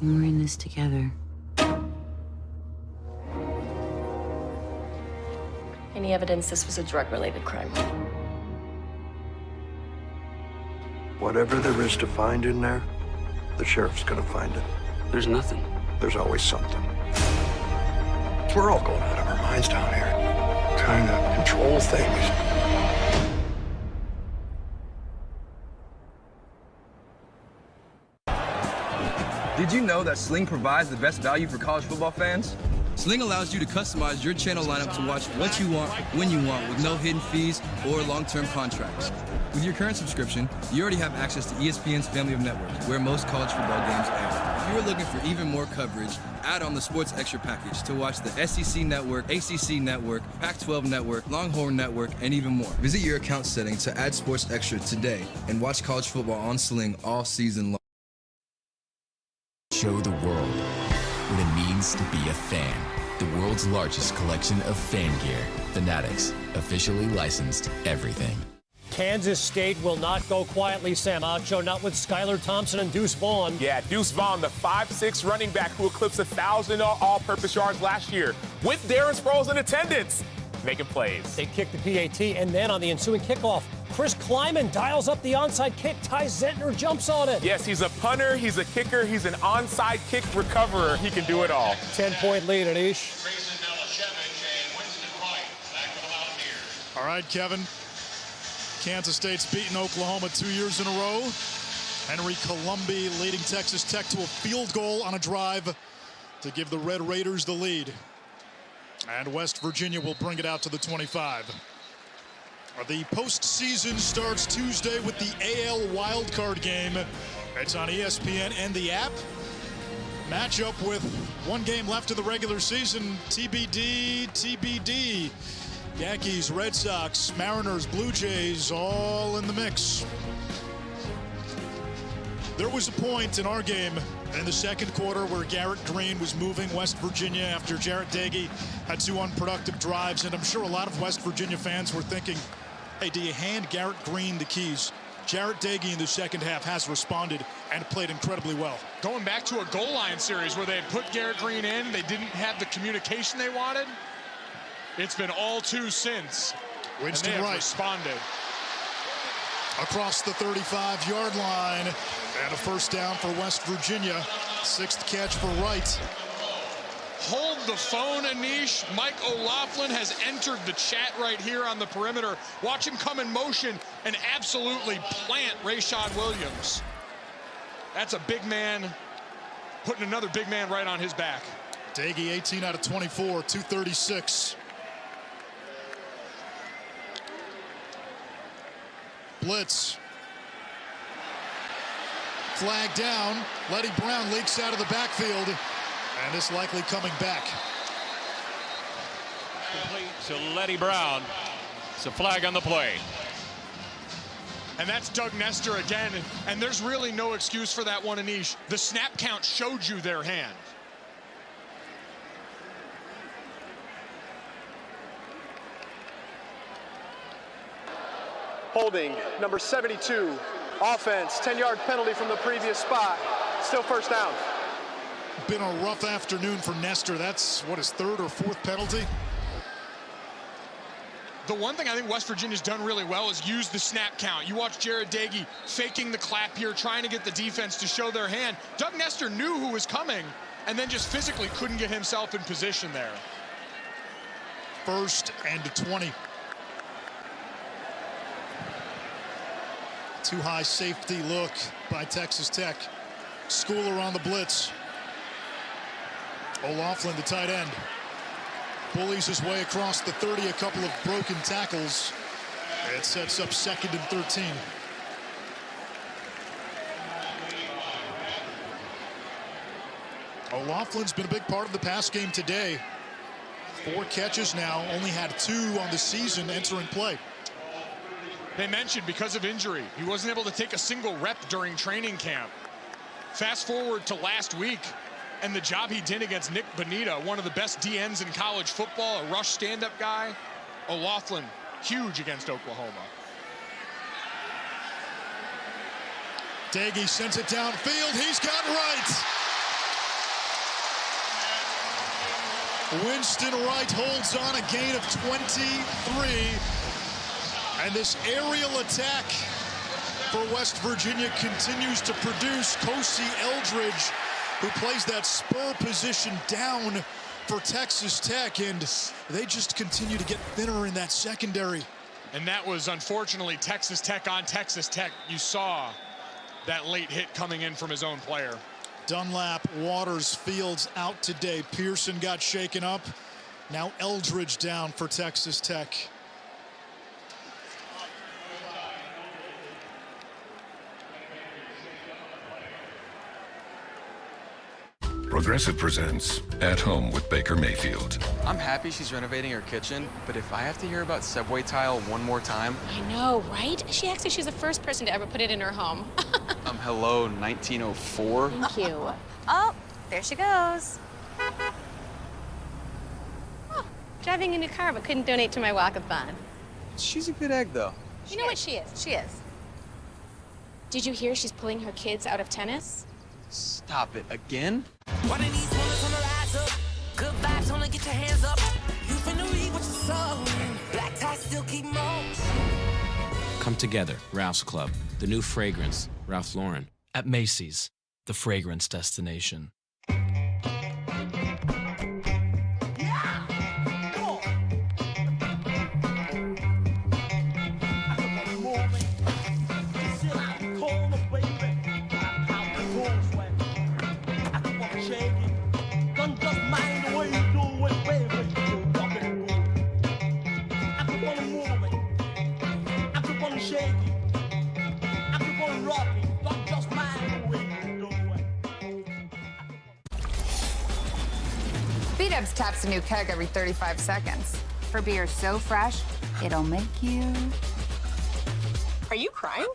Speaker 14: We're in this together.
Speaker 22: Any evidence this was a drug-related crime?
Speaker 25: Whatever there is to find in there, the sheriff's gonna find it.
Speaker 11: There's nothing.
Speaker 25: There's always something. We're all going out of our minds down here, trying to control things.
Speaker 26: Did you know that Sling provides the best value for college football fans?
Speaker 27: Sling allows you to customize your channel lineup to watch what you want, when you want, with no hidden fees or long-term contracts. With your current subscription, you already have access to ESPN's family of networks, where most college football games air. If you are looking for even more coverage, add on the Sports Extra package to watch the SEC Network, ACC Network, Pac-12 Network, Longhorn Network, and even more. Visit your account settings to add Sports Extra today and watch college football on Sling all season long.
Speaker 29: Show the world what it means to be a fan. The world's largest collection of fan gear. Fanatics, officially licensed everything.
Speaker 1: Kansas State will not go quietly, Sam Acho, not with Skylar Thompson and Deuce Vaughn.
Speaker 4: Yeah, Deuce Vaughn, the 5'6" running back who eclipsed 1,000 all-purpose yards last year, with Darren Sproles in attendance, making plays.
Speaker 1: They kick the PAT, and then on the ensuing kickoff, Chris Kleiman dials up the onside kick. Ty Zentner jumps on it.
Speaker 4: Yes, he's a punter, he's a kicker, he's an onside kick recoverer. He can do it all.
Speaker 1: 10-point lead, Anish.
Speaker 16: All right, Kevin. Kansas State's beaten Oklahoma 2 years in a row. Henry Colombi leading Texas Tech to a field goal on a drive to give the Red Raiders the lead. And West Virginia will bring it out to the 25. The postseason starts Tuesday with the AL wildcard game. It's on ESPN and the app. Matchup with one game left of the regular season. TBD. Yankees, Red Sox, Mariners, Blue Jays, all in the mix. There was a point in our game in the second quarter where Garrett Green was moving West Virginia after Jarrett Doege had 2 unproductive drives, and I'm sure a lot of West Virginia fans were thinking, hey, do you hand Garrett Green the keys? Jarrett Doege in the second half has responded and played incredibly well.
Speaker 17: Going back to a goal line series where they had put Garrett Green in, they didn't have the communication they wanted. It's been all 2 since.
Speaker 16: Winston
Speaker 17: and they have
Speaker 16: Wright
Speaker 17: responded.
Speaker 16: Across the 35-yard line, and a first down for West Virginia. 6th catch for Wright.
Speaker 17: Hold the phone, Anish. Mike O'Laughlin has entered the chat right here on the perimeter. Watch him come in motion and absolutely plant Rayshad Williams. That's a big man putting another big man right on his back.
Speaker 16: Doege 18 out of 24, 236. Blitz. Flag down. Letty Brown leaks out of the backfield, and is likely coming back.
Speaker 2: Complete to Letty Brown. It's a flag on the play.
Speaker 17: And that's Doug Nestor again, and there's really no excuse for that one, Anish. The snap count showed you their hand.
Speaker 3: Holding, number 72, offense, 10-yard penalty from the previous spot. Still first down.
Speaker 16: Been a rough afternoon for Nestor. That's, what, his third or fourth penalty?
Speaker 17: The one thing I think West Virginia's done really well is use the snap count. You watch Jared Doege faking the clap here, trying to get the defense to show their hand. Doug Nestor knew who was coming and then just physically couldn't get himself in position there.
Speaker 16: 1st and 20. Too high safety look by Texas Tech. Schooler on the blitz. O'Loughlin, the tight end, bullies his way across the 30, a couple of broken tackles. It sets up 2nd and 13. O'Loughlin's been a big part of the pass game today. 4 catches now, only had 2 on the season entering play.
Speaker 17: They mentioned because of injury, he wasn't able to take a single rep during training camp. Fast forward to last week, and the job he did against Nick Bonita, one of the best DNs in college football, a rush stand-up guy. O'Loughlin, huge against Oklahoma.
Speaker 16: Doege sends it downfield. He's got right. Winston Wright holds on, a gain of 23. And this aerial attack for West Virginia continues to produce. Kosi Eldridge, who plays that spur position down for Texas Tech, and they just continue to get thinner in that secondary.
Speaker 17: And that was unfortunately Texas Tech on Texas Tech. You saw that late hit coming in from his own player.
Speaker 16: Dunlap, Waters, Fields out today. Pearson got shaken up. Now Eldridge down for Texas Tech.
Speaker 5: Progressive presents At Home with Baker Mayfield.
Speaker 6: I'm happy she's renovating her kitchen, but if I have to hear about subway tile one more time...
Speaker 7: I know, right? She acts like she's the first person to ever put it in her home.
Speaker 6: Hello, 1904?
Speaker 23: Thank you. Oh, there she goes.
Speaker 7: Oh, driving a new car, but couldn't donate to my walk-a-thon.
Speaker 6: She's a good egg, though.
Speaker 7: You know what she is? She is. Did you hear she's pulling her kids out of tennis?
Speaker 6: Stop it. Again?
Speaker 19: One of these ones on the rise up. Good vibes, only get your hands up. You finna read what you saw. Black ties still keep moans.
Speaker 8: Come together, Ralph's Club. The new fragrance, Ralph Lauren.
Speaker 12: At Macy's, the fragrance destination.
Speaker 15: B-Dubs taps a new keg every 35 seconds. For beer so fresh, it'll make you...
Speaker 14: Are you crying?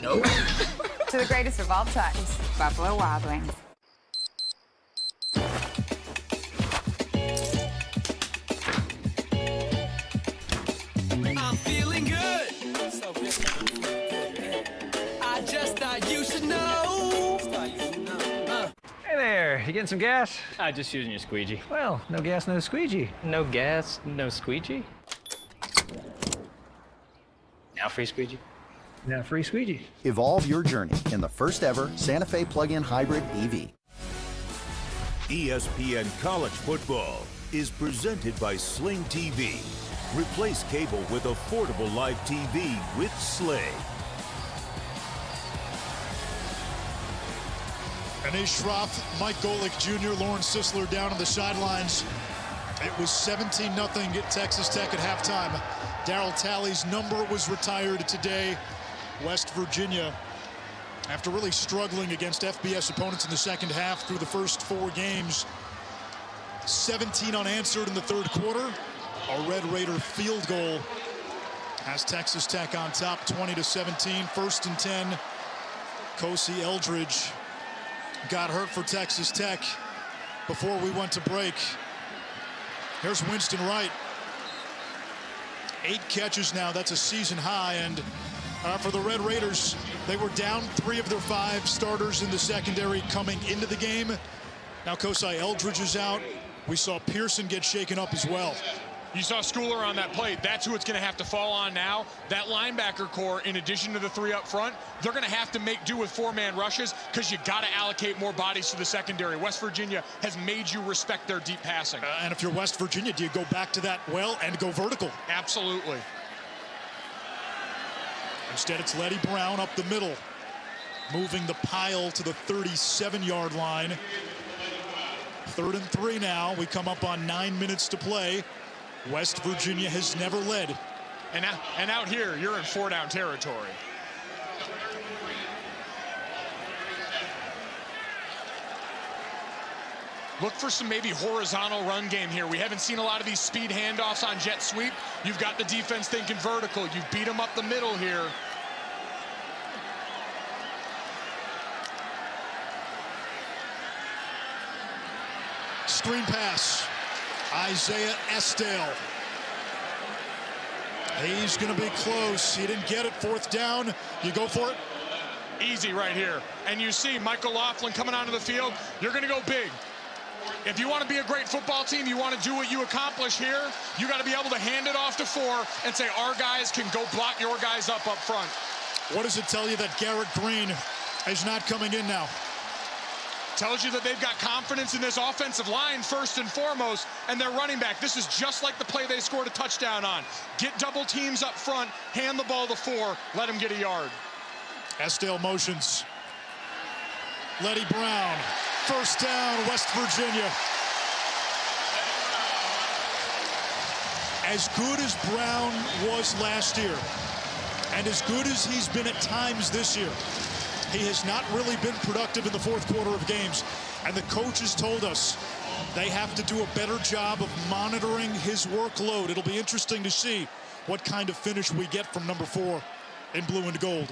Speaker 15: No. To the greatest of all times, Buffalo Wild Wings.
Speaker 19: I'm feeling good. I just thought you should know.
Speaker 28: Hey there, you getting some gas?
Speaker 30: Just using your squeegee.
Speaker 28: Well, no gas, no squeegee.
Speaker 30: No gas, no squeegee? Now free squeegee?
Speaker 28: Now free squeegee.
Speaker 31: Evolve your journey in the first ever Santa Fe plug-in hybrid EV.
Speaker 32: ESPN College Football is presented by Sling TV. Replace cable with affordable live TV with Sling.
Speaker 16: Anish Shroff, Mike Golick Jr., Lawrence Sisler down on the sidelines. It was 17-0 at Texas Tech at halftime. Darryl Talley's number was retired today. West Virginia, after really struggling against FBS opponents in the second half through the first 4 games, 17 unanswered in the third quarter. A Red Raider field goal has Texas Tech on top, 20-17. 1st and 10. Kosi Eldridge got hurt for Texas Tech before we went to break. Here's Winston Wright. 8 catches now. That's a season high. And for the Red Raiders, they were down 3 of their 5 starters in the secondary coming into the game. Now Kosi Eldridge is out. We saw Pearson get shaken up as well.
Speaker 17: You saw Schooler on that play. That's who it's going to have to fall on now. That linebacker core, in addition to the 3 up front, they're going to have to make do with 4-man rushes because you got to allocate more bodies to the secondary. West Virginia has made you respect their deep passing.
Speaker 16: And if you're West Virginia, do you go back to that well and go vertical?
Speaker 17: Absolutely.
Speaker 16: Instead, it's Letty Brown up the middle, moving the pile to the 37-yard line. 3rd and 3 now. We come up on 9 minutes to play. West Virginia has never led.
Speaker 17: And out here, you're in 4-down territory. Look for some maybe horizontal run game here. We haven't seen a lot of these speed handoffs on jet sweep. You've got the defense thinking vertical. You beat them up the middle here.
Speaker 16: Screen pass. Isaiah Estelle. He's going to be close. He didn't get it. 4th down. You go for it.
Speaker 17: Easy right here. And you see Michael Laughlin coming onto the field. You're going to go big. If you want to be a great football team, you want to do what you accomplish here, you got to be able to hand it off to 4 and say, our guys can go block your guys up front.
Speaker 16: What does it tell you that Garrett Green is not coming in now?
Speaker 17: Tells you that they've got confidence in this offensive line first and foremost, and their running back. This is just like the play they scored a touchdown on. Get double teams up front, hand the ball to 4, let them get a yard.
Speaker 16: Estelle motions. Letty Brown, 1st down, West Virginia. As good as Brown was last year, and as good as he's been at times this year, he has not really been productive in the 4th quarter of games. And the coaches told us they have to do a better job of monitoring his workload. It'll be interesting to see what kind of finish we get from number 4 in blue and gold.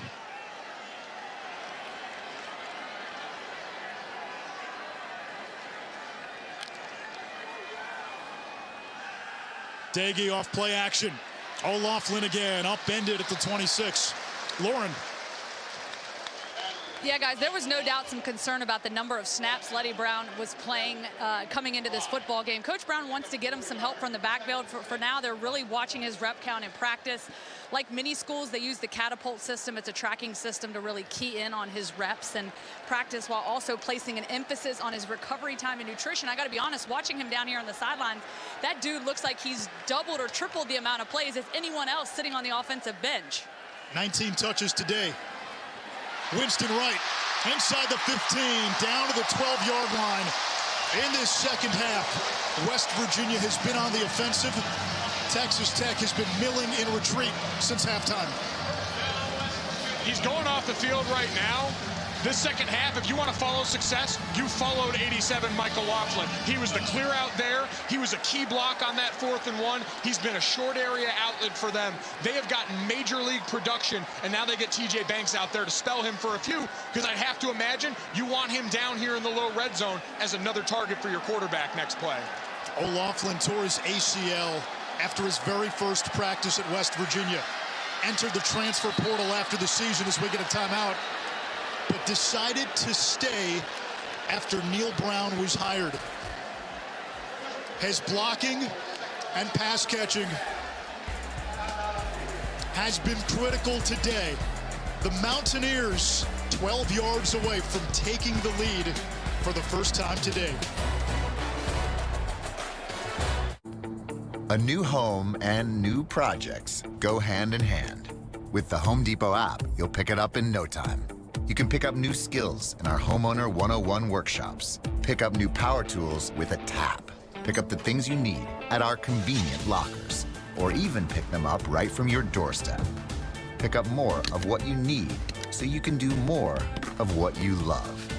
Speaker 16: Daggy off play action. O'Laughlin again, upended at the 26. Lauren.
Speaker 9: Yeah, guys, there was no doubt some concern about the number of snaps Letty Brown was playing coming into this football game. Coach Brown wants to get him some help from the backfield. For now, they're really watching his rep count in practice. Like many schools, they use the catapult system. It's a tracking system to really key in on his reps and practice while also placing an emphasis on his recovery time and nutrition. I got to be honest, watching him down here on the sidelines, that dude looks like he's doubled or tripled the amount of plays as anyone else sitting on the offensive bench.
Speaker 16: 19 touches today. Winston Wright inside the 15, down to the 12-yard line. In this second half, West Virginia has been on the offensive. Texas Tech has been milling in retreat since halftime.
Speaker 17: He's going off the field right now. This second half, if you want to follow success, you followed 87 Michael Laughlin. He was the clear out there. He was a key block on that 4th and 1. He's been a short area outlet for them. They have gotten major league production, and now they get TJ Banks out there to spell him for a few, because I'd have to imagine you want him down here in the low red zone as another target for your quarterback next play.
Speaker 16: O'Laughlin tore his ACL after his very first practice at West Virginia. Entered the transfer portal after the season as we get a timeout, but decided to stay after Neil Brown was hired. His blocking and pass catching has been critical today. The Mountaineers 12 yards away from taking the lead for the first time today.
Speaker 10: A new home and new projects go hand in hand. With the Home Depot app, you'll pick it up in no time. You can pick up new skills in our Homeowner 101 workshops. Pick up new power tools with a tap. Pick up the things you need at our convenient lockers, or even pick them up right from your doorstep. Pick up more of what you need so you can do more of what you love.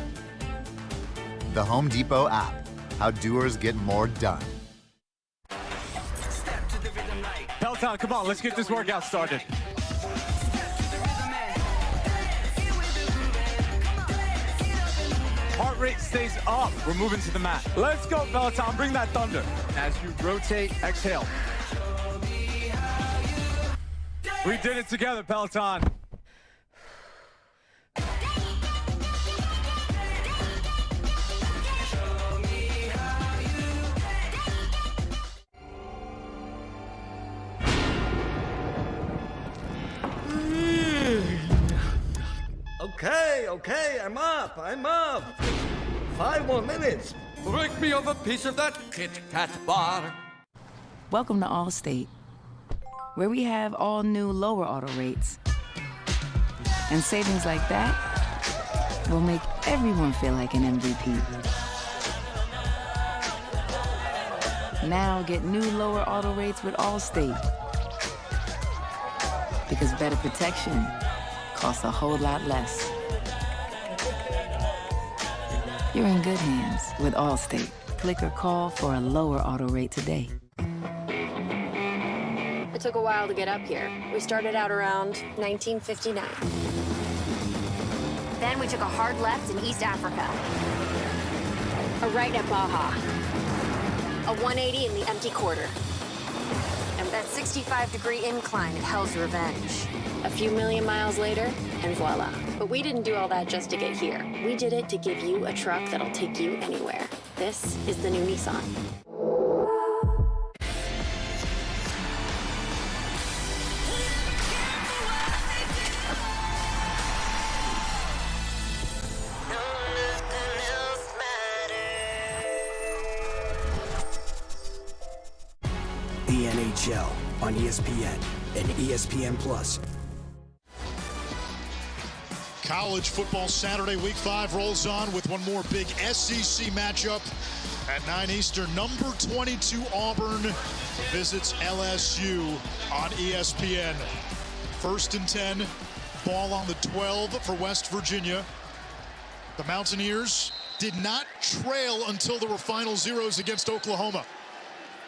Speaker 10: The Home Depot app. How doers get more done.
Speaker 4: Peloton, come on, let's get this workout started. Heart rate stays up. We're moving to the mat. Let's go, Peloton. Bring that thunder. As you rotate, exhale. We did it together, Peloton.
Speaker 11: Okay, I'm up. 5 more minutes. Break me off a piece of that Kit Kat bar.
Speaker 13: Welcome to Allstate, where we have all new lower auto rates. And savings like that will make everyone feel like an MVP. Now get new lower auto rates with Allstate. Because better protection costs a whole lot less. You're in good hands with Allstate. Click or call for a lower auto rate today.
Speaker 18: It took a while to get up here. We started out around 1959.
Speaker 23: Then we took a hard left in East Africa.
Speaker 18: A right at Baja. A 180 in the empty quarter.
Speaker 23: And that 65-degree incline at Hell's Revenge.
Speaker 18: A few million miles later, and voila. But we didn't do all that just to get here. We did it to give you a truck that'll take you anywhere. This is the new Nissan.
Speaker 20: The NHL on ESPN and ESPN Plus.
Speaker 16: College football Saturday, Week 5 rolls on with one more big SEC matchup at 9 Eastern. Number 22 Auburn visits LSU on ESPN. 1st and 10, ball on the 12 for West Virginia. The Mountaineers did not trail until there were final zeros against Oklahoma.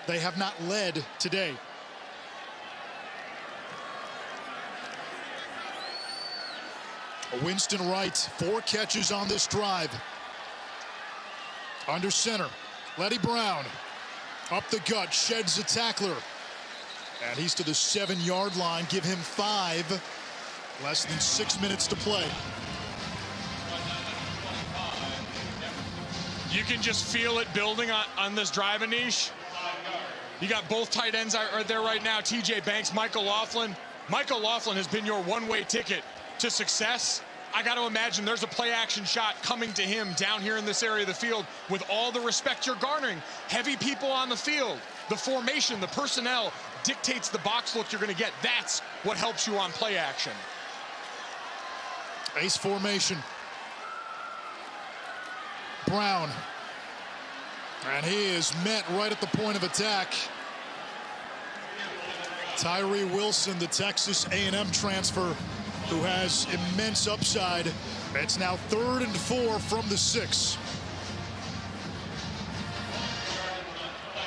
Speaker 16: They have not led today. Winston Wright, 4 catches on this drive. Under center, Letty Brown. Up the gut, sheds a tackler. And he's to the 7-yard line. Give him 5. Less than 6 minutes to play.
Speaker 17: You can just feel it building on this drive, Anish. You got both tight ends are there right now. TJ Banks, Michael Laughlin. Michael Laughlin has been your one-way ticket to success. I got to imagine there's a play-action shot coming to him down here in this area of the field with all the respect you're garnering. Heavy people on the field. The formation, the personnel dictates the box look you're going to get. That's what helps you on play action.
Speaker 16: Ace formation. Brown. And he is met right at the point of attack. Tyree Wilson, the Texas A&M transfer, who has immense upside. It's now 3rd and 4 from the 6.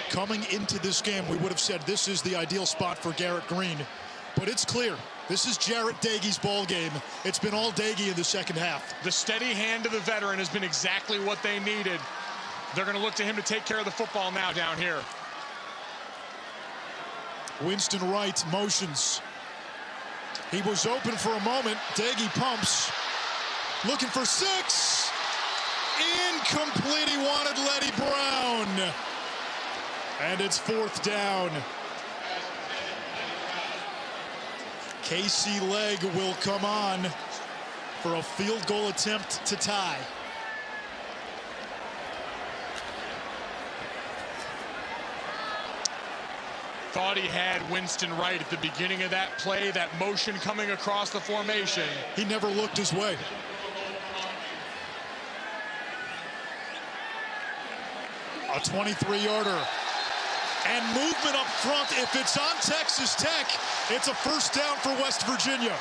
Speaker 16: Coming into this game, we would have said this is the ideal spot for Garrett Green. But it's clear, this is Jarrett Doege's ball game. It's been all Doege in the second half.
Speaker 17: The steady hand of the veteran has been exactly what they needed. They're going to look to him to take care of the football now down here.
Speaker 16: Winston Wright motions. He was open for a moment. Doege pumps. Looking for 6. Incomplete. He wanted Letty Brown. And it's 4th down. Casey Legg will come on for a field goal attempt to tie.
Speaker 17: Thought he had Winston Wright at the beginning of that play, that motion coming across the formation.
Speaker 16: He never looked his way. A 23-yarder. And movement up front. If it's on Texas Tech, it's a first down for West Virginia.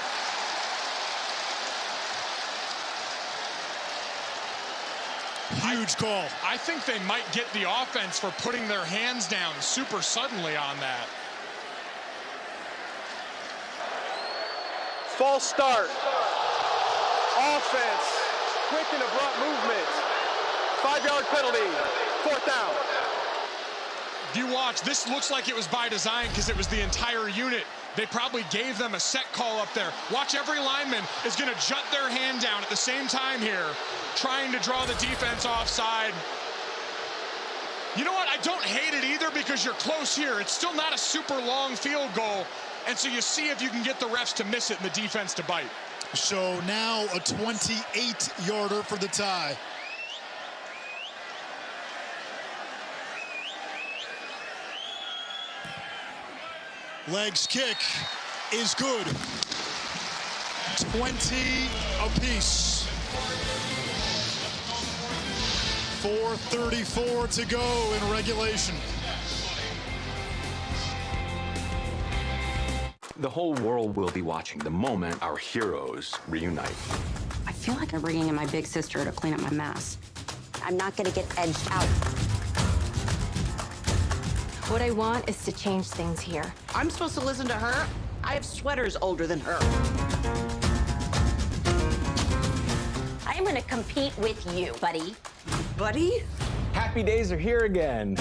Speaker 16: Huge call.
Speaker 17: I think they might get the offense for putting their hands down super suddenly on that.
Speaker 1: False start. Offense. Quick and abrupt movement. 5-yard penalty. 4th down.
Speaker 17: If you watch, this looks like it was by design because it was the entire unit. They probably gave them a set call up there. Watch, every lineman is going to jut their hand down at the same time here, trying to draw the defense offside. You know what? I don't hate it either because you're close here. It's still not a super long field goal. And so you see if you can get the refs to miss it and the defense to bite.
Speaker 16: So now a 28-yarder for the tie. Legs kick is good. 20 apiece. 4:34 to go in regulation.
Speaker 2: The whole world will be watching the moment our heroes reunite.
Speaker 23: I feel like I'm bringing in my big sister to clean up my mess. I'm not going to get edged out. What I want is to change things here.
Speaker 3: I'm supposed to listen to her? I have sweaters older than her.
Speaker 23: I'm going to compete with you, buddy.
Speaker 3: Buddy?
Speaker 28: Happy days are here again.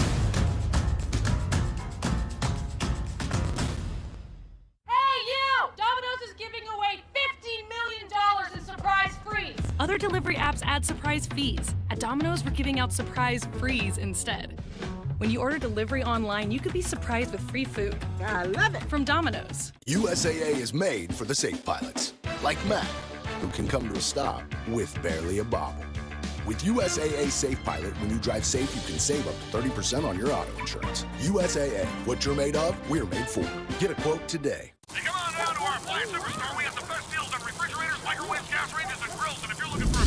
Speaker 5: Other delivery apps add surprise fees. At Domino's, we're giving out surprise frees instead. When you order delivery online, you could be surprised with free food.
Speaker 3: I love it.
Speaker 5: From Domino's.
Speaker 7: USAA is made for the safe pilots, like Matt, who can come to a stop with barely a bobble. With USAA Safe Pilot, when you drive safe, you can save up to 30% on your auto insurance. USAA, what you're made of, we're made for. Get a quote today.
Speaker 21: Hey, come on down to our Appliance Superstore. We have the best deals on refrigerators, microwaves, gas ranges, and grills. And if you're looking for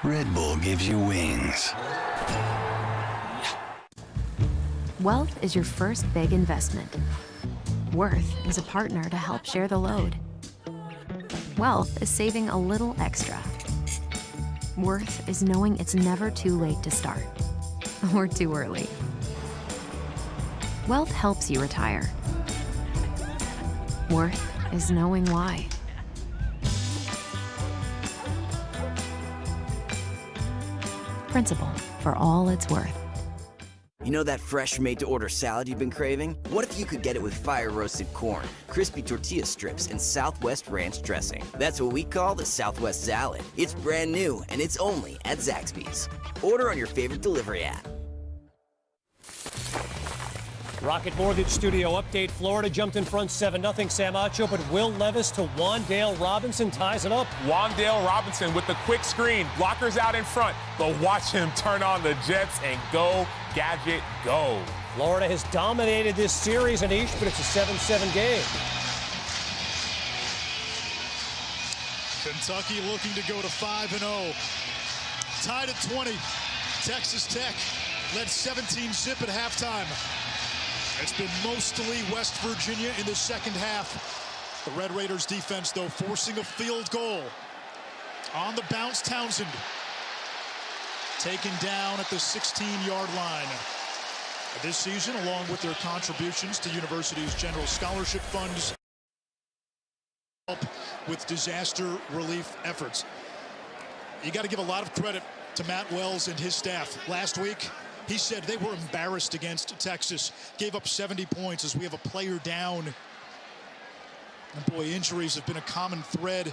Speaker 20: Red Bull gives you wings.
Speaker 18: Wealth is your first big investment. Worth is a partner to help share the load. Wealth is saving a little extra. Worth is knowing it's never too late to start. Or too early. Wealth helps you retire. Worth is knowing why. Principal, for all it's worth.
Speaker 22: You know that fresh made-to-order salad you've been craving? What if you could get it with fire-roasted corn, crispy tortilla strips, and Southwest ranch dressing? That's what we call the Southwest Salad. It's brand new, and it's only at Zaxby's. Order on your favorite delivery app.
Speaker 24: Rocket Mortgage Studio update. Florida jumped in front 7-0 Sam Acho, but Will Levis to Wan'Dale Robinson ties it up.
Speaker 25: Wan'Dale Robinson with the quick screen. Blockers out in front, but watch him turn on the Jets and go, Gadget, go.
Speaker 24: Florida has dominated this series, Anish, but it's a 7-7 game.
Speaker 16: Kentucky looking to go to 5-0. Tied at 20. Texas Tech led 17-zip at halftime. It's been mostly West Virginia in the second half. The Red Raiders defense, though, forcing a field goal. On the bounce, Townsend. Taken down at the 16-yard line. This season, along with their contributions to universities' general scholarship funds, help with disaster relief efforts. You got to give a lot of credit to Matt Wells and his staff. Last week, he said they were embarrassed against Texas, gave up 70 points as we have a player down. And boy, injuries have been a common thread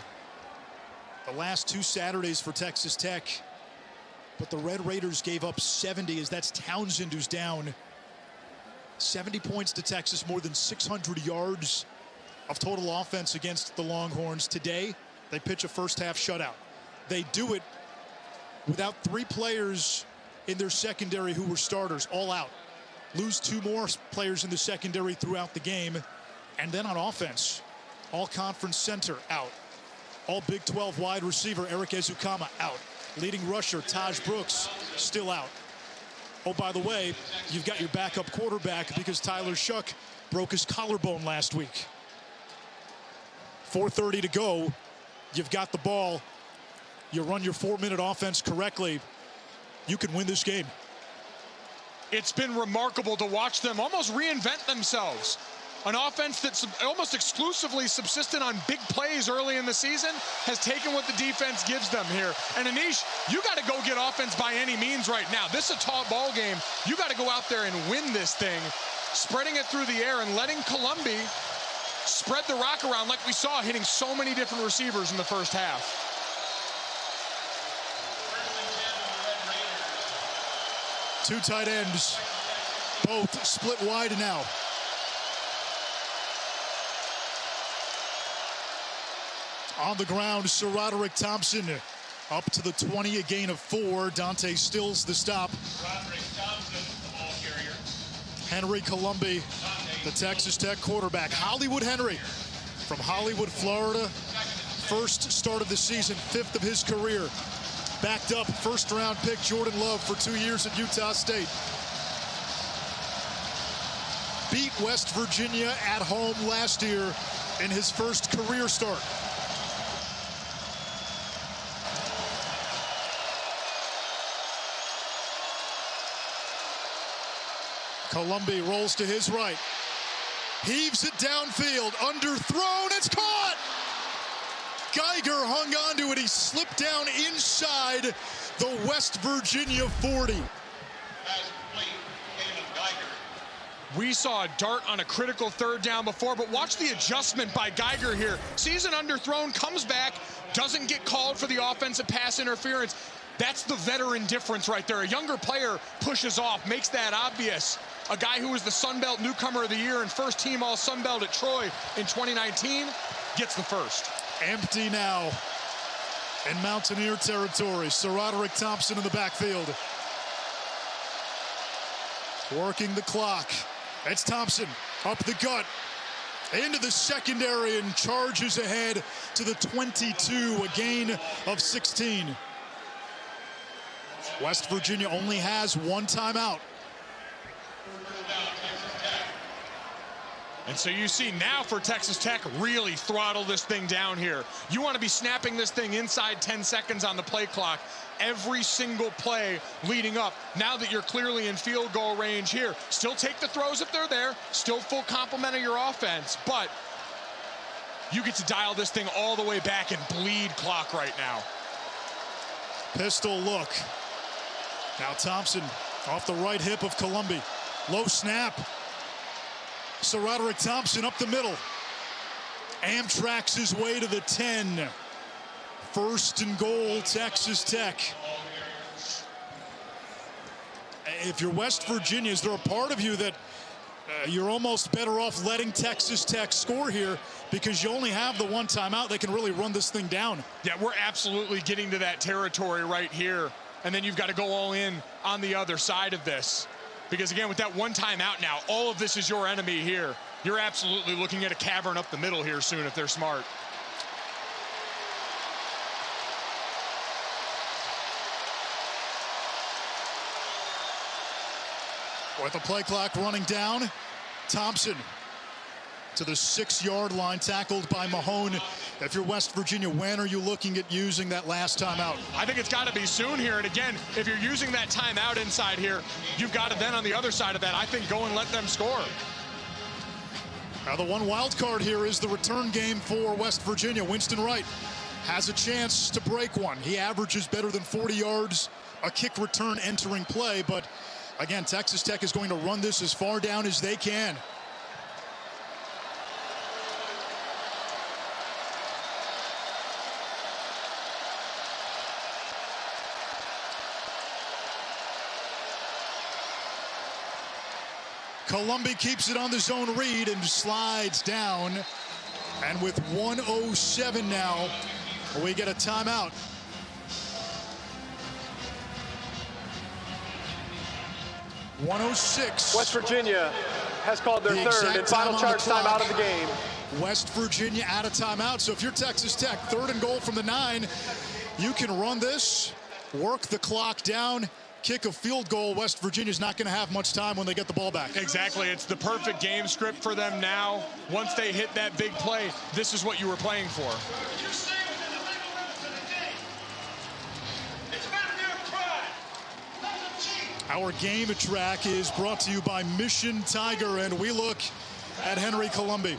Speaker 16: the last 2 Saturdays for Texas Tech. But the Red Raiders gave up 70, as that's Townsend who's down. 70 points to Texas, more than 600 yards of total offense against the Longhorns. Today, they pitch a first-half shutout. They do it without 3 players in their secondary who were starters, all out. Lose 2 more players in the secondary throughout the game. And then on offense, all-conference center out. All Big 12 wide receiver Eric Ezukama out. Leading rusher Taj Brooks still out. Oh, by the way, you've got your backup quarterback because Tyler Shuck broke his collarbone last week. 4:30 to go. You've got the ball. You run your 4-minute offense correctly, you can win this game.
Speaker 17: It's been remarkable to watch them almost reinvent themselves. An offense that's almost exclusively subsistent on big plays early in the season has taken what the defense gives them here. And Anish, you got to go get offense by any means right now. This is a tall ball game. You got to go out there and win this thing, spreading it through the air and letting Columbi spread the rock around like we saw, hitting so many different receivers in the first half.
Speaker 16: Two tight ends, both split wide now. On the ground, SaRodorick Thompson up to the 20, a gain of 4. Dante Stills the stop. Henry Columbi, the Texas Tech quarterback. Hollywood Henry from Hollywood, Florida. First start of the season, 5th of his career. Backed up first-round pick Jordan Love for 2 years at Utah State. Beat West Virginia at home last year in his first career start. Columbi rolls to his right. Heaves it downfield. Underthrown. It's caught! Geiger hung onto it. He slipped down inside the West Virginia 40.
Speaker 17: We saw a dart on a critical 3rd down before, but watch the adjustment by Geiger here. Sees an underthrown, comes back, doesn't get called for the offensive pass interference. That's the veteran difference right there. A younger player pushes off, makes that obvious. A guy who was the Sun Belt Newcomer of the Year and first team All Sun Belt at Troy in 2019 gets the first.
Speaker 16: Empty now in Mountaineer territory. SaRodorick Thompson in the backfield. Working the clock. It's Thompson up the gut. Into the secondary and charges ahead to the 22, a gain of 16. West Virginia only has 1 timeout.
Speaker 17: And so you see now for Texas Tech, really throttle this thing down here. You want to be snapping this thing inside 10 seconds on the play clock. Every single play leading up. Now that you're clearly in field goal range here, still take the throws if they're there, still full complement of your offense, but you get to dial this thing all the way back and bleed clock right now.
Speaker 16: Pistol look. Now Thompson off the right hip of Columbi. Low snap. SaRodorick Thompson up the middle. Amtrak's his way to the 10. 1st and goal, Texas Tech. If you're West Virginia, is there a part of you that you're almost better off letting Texas Tech score here because you only have the 1 timeout? They can really run this thing down.
Speaker 17: Yeah, we're absolutely getting to that territory right here. And then you've got to go all in on the other side of this. Because again, with that 1 timeout now, all of this is your enemy here. You're absolutely looking at a cavern up the middle here soon if they're smart.
Speaker 16: With the play clock running down, Thompson to the 6-yard line, tackled by Mahone. If you're West Virginia, when are you looking at using that last timeout?
Speaker 17: I think it's got to be soon here. And again, if you're using that timeout inside here, you've got to then on the other side of that, I think, go and let them score.
Speaker 16: Now the one wild card here is the return game for West Virginia. Winston Wright has a chance to break one. He averages better than 40 yards, a kick return entering play. But again, Texas Tech is going to run this as far down as they can. Columbi keeps it on the zone read and slides down. And with 1:07 now, we get a timeout. .106.
Speaker 1: West Virginia has called their third and final charge timeout of the game.
Speaker 16: West Virginia out of timeout. So if you're Texas Tech, 3rd and goal from the 9, you can run this, work the clock down, kick a field goal. West Virginia's not going to have much time when they get the ball back.
Speaker 17: Exactly. It's the perfect game script for them now. Once they hit that big play, this is what you were playing for.
Speaker 16: Our game track is brought to you by Mission Tiger, and we look at Henry Columbi.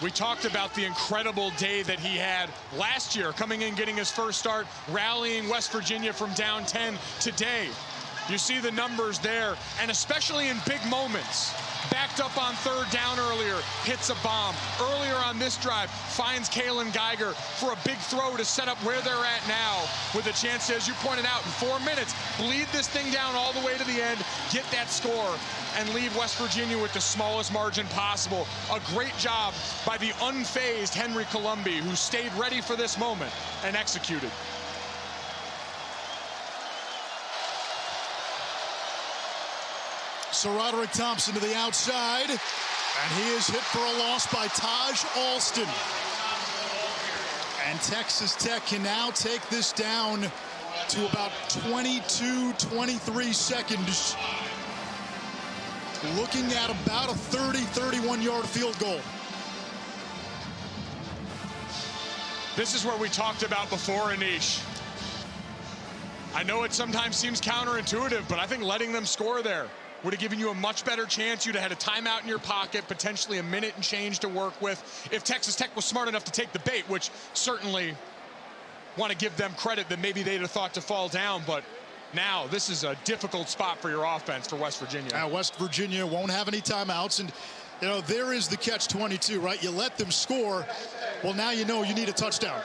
Speaker 17: We talked about the incredible day that he had last year, coming in, getting his first start, rallying West Virginia from down 10 today. You see the numbers there, and especially in big moments. Backed up on 3rd down earlier, hits a bomb. Earlier on this drive, finds Kalen Geiger for a big throw to set up where they're at now, with a chance to, as you pointed out, in 4 minutes, bleed this thing down all the way to the end, get that score, and leave West Virginia with the smallest margin possible. A great job by the unfazed Henry Columbi, who stayed ready for this moment and executed.
Speaker 16: Sir Roderick Thompson to the outside, and he is hit for a loss by Taj Alston. And Texas Tech can now take this down to about 22, 23 seconds. Looking at about a 30, 31-yard field goal.
Speaker 17: This is what we talked about before, Anish. I know it sometimes seems counterintuitive, but I think letting them score there would have given you a much better chance. You'd have had a timeout in your pocket, potentially a minute and change to work with. If Texas Tech was smart enough to take the bait, which certainly want to give them credit that maybe they'd have thought to fall down, but now this is a difficult spot for your offense for West Virginia.
Speaker 16: West Virginia won't have any timeouts, and you know, there is the catch-22, right? You let them score, well, now you know you need a touchdown.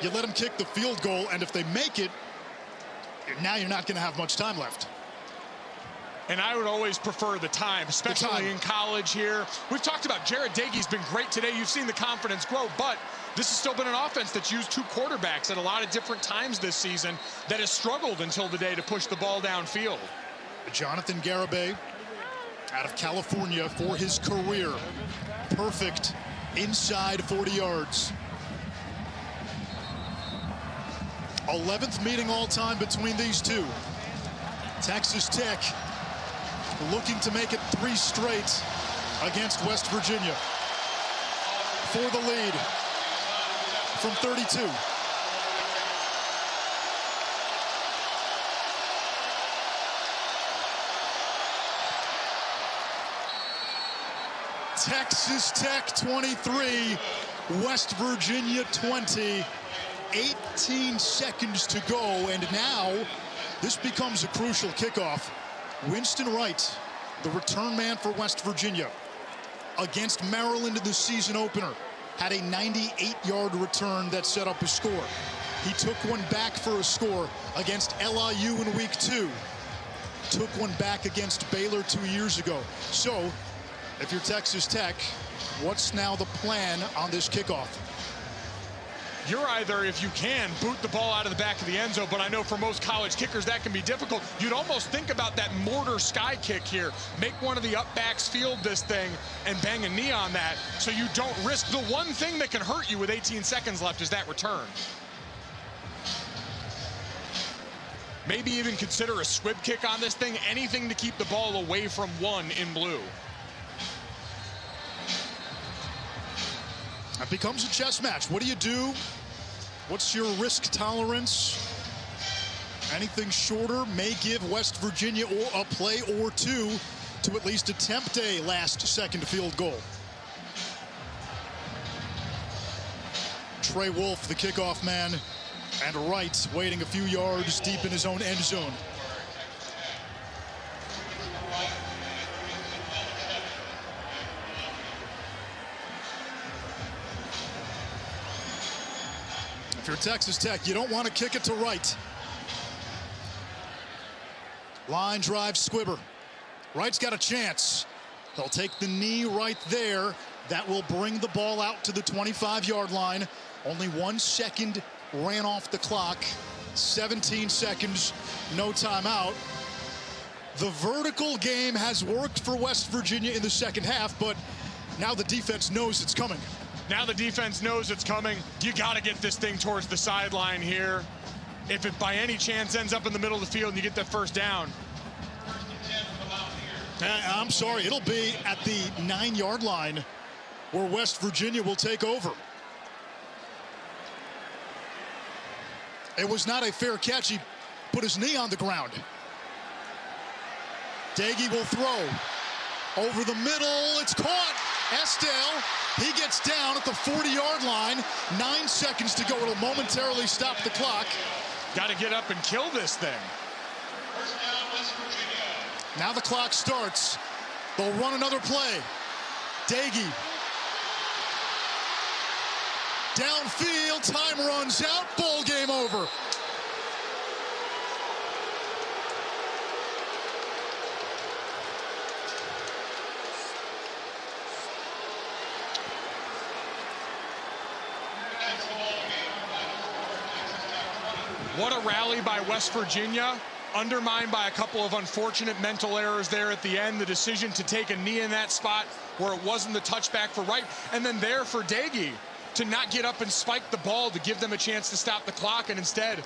Speaker 16: You let them kick the field goal, and if they make it, now you're not going to have much time left.
Speaker 17: And I would always prefer the time, especially in college here. We've talked about Jared Daigie's been great today. You've seen the confidence grow, but this has still been an offense that's used 2 quarterbacks at a lot of different times this season that has struggled until today to push the ball downfield.
Speaker 16: Jonathan Garibay out of California for his career. Perfect inside 40 yards. 11th meeting all time between these two. Texas Tech looking to make it 3 straight against West Virginia for the lead from 32. Texas Tech 23, West Virginia 20. 18 seconds to go, and now this becomes a crucial kickoff. Winston Wright, the return man for West Virginia, against Maryland in the season opener, had a 98-yard return that set up a score. He took one back for a score against LIU in week 2. Took one back against Baylor 2 years ago. So, if you're Texas Tech, what's now the plan on this kickoff?
Speaker 17: You're either, if you can, boot the ball out of the back of the end zone, but I know for most college kickers that can be difficult. You'd almost think about that mortar sky kick here. Make one of the up backs field this thing and bang a knee on that so you don't risk. The one thing that can hurt you with 18 seconds left is that return. Maybe even consider a squib kick on this thing, anything to keep the ball away from 1 in blue.
Speaker 16: It becomes a chess match. What do you do? What's your risk tolerance? Anything shorter may give West Virginia a play or 2 to at least attempt a last-second field goal. Trey Wolf, the kickoff man, and Wright waiting a few yards deep in his own end zone. If you're Texas Tech, you don't want to kick it to Wright. Line drive, Squibber. Wright's got a chance. They'll take the knee right there. That will bring the ball out to the 25-yard line. Only 1 second ran off the clock. 17 seconds, no timeout. The vertical game has worked for West Virginia in the second half, but now the defense knows it's coming.
Speaker 17: Now the defense knows it's coming. You got to get this thing towards the sideline here. If it by any chance ends up in the middle of the field and you get that first down.
Speaker 16: I'm sorry, it'll be at the 9-yard line where West Virginia will take over. It was not a fair catch. He put his knee on the ground. Doege will throw over the middle. It's caught. Estelle, he gets down at the 40-yard line. 9 seconds to go. It'll momentarily stop the clock.
Speaker 17: Got to get up and kill this thing.
Speaker 16: Now the clock starts. They'll run another play. Doege. Downfield, time runs out, ball game over.
Speaker 17: What a rally by West Virginia, undermined by a couple of unfortunate mental errors there at the end. The decision to take a knee in that spot where it wasn't the touchback for Wright, and then there for Doege to not get up and spike the ball to give them a chance to stop the clock, and instead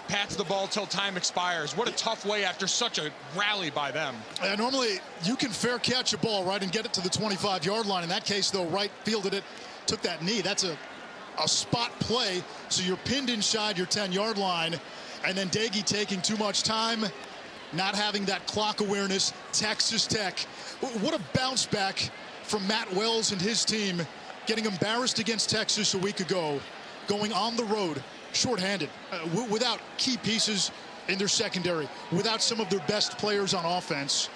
Speaker 17: pats the ball till time expires. What a tough way after such a rally by them.
Speaker 16: Normally, you can fair catch a ball, right, and get it to the 25-yard line. In that case, though, Wright fielded it, took that knee. That's a spot play, so you're pinned inside your 10-yard line, and then Doege taking too much time, not having that clock awareness. Texas Tech, what a bounce back from Matt Wells and his team, getting embarrassed against Texas a week ago, going on the road, shorthanded, without key pieces in their secondary, without some of their best players on offense.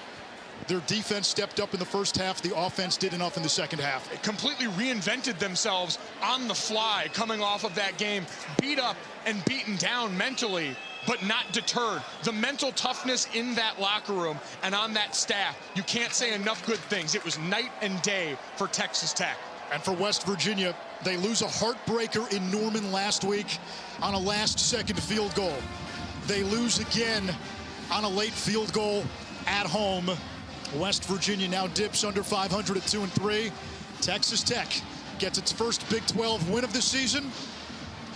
Speaker 16: Their defense stepped up in the first half. The offense did enough in the second half.
Speaker 17: It completely reinvented themselves on the fly, coming off of that game, beat up and beaten down mentally, but not deterred. The mental toughness in that locker room and on that staff, you can't say enough good things. It was night and day for Texas Tech.
Speaker 16: And for West Virginia, they lose a heartbreaker in Norman last week on a last-second field goal. They lose again on a late field goal at home. West Virginia now dips under 500 at 2-3. Texas Tech gets its first Big 12 win of the season,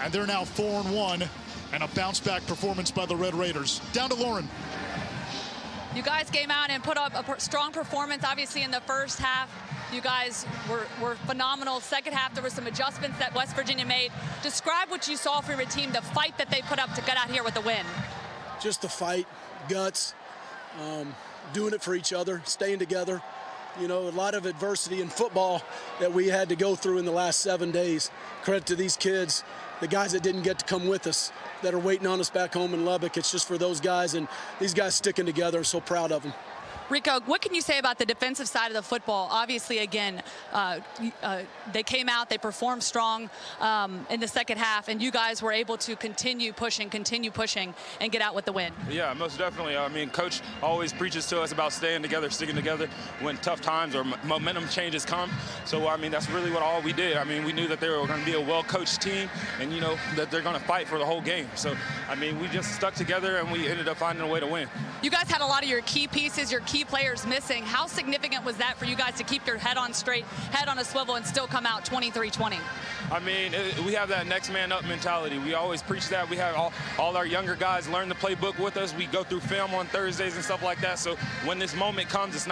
Speaker 16: and they're now 4-1, and a bounce-back performance by the Red Raiders. Down to Lauren.
Speaker 9: You guys came out and put up a strong performance, obviously, in the first half. You guys were phenomenal. Second half, there were some adjustments that West Virginia made. Describe what you saw for your team, the fight that they put up to get out here with the win.
Speaker 6: Just the fight, guts, doing it for each other, staying together. You know, a lot of adversity in football that we had to go through in the last 7 days. Credit to these kids, the guys that didn't get to come with us, that are waiting on us back home in Lubbock. It's just for those guys, and these guys sticking together. I'm so proud of them.
Speaker 9: Rico, what can you say about the defensive side of the football? Obviously, again, they came out, they performed strong in the second half, and you guys were able to continue pushing, and get out with the win.
Speaker 8: Yeah, most definitely. I mean, Coach always preaches to us about staying together, sticking together when tough times or momentum changes come. So, I mean, that's really what all we did. I mean, we knew that they were going to be a well-coached team and, you know, that they're going to fight for the whole game. So, I mean, we just stuck together and we ended up finding a way to win.
Speaker 9: You guys had a lot of your key pieces, your key players missing. How significant was that for you guys to keep your head on straight, head on a swivel, and still come out 23-20?
Speaker 8: I mean, we have that next man up mentality. We always preach that. We have all our younger guys learn the playbook with us. We go through film on Thursdays and stuff like that. So when this moment comes,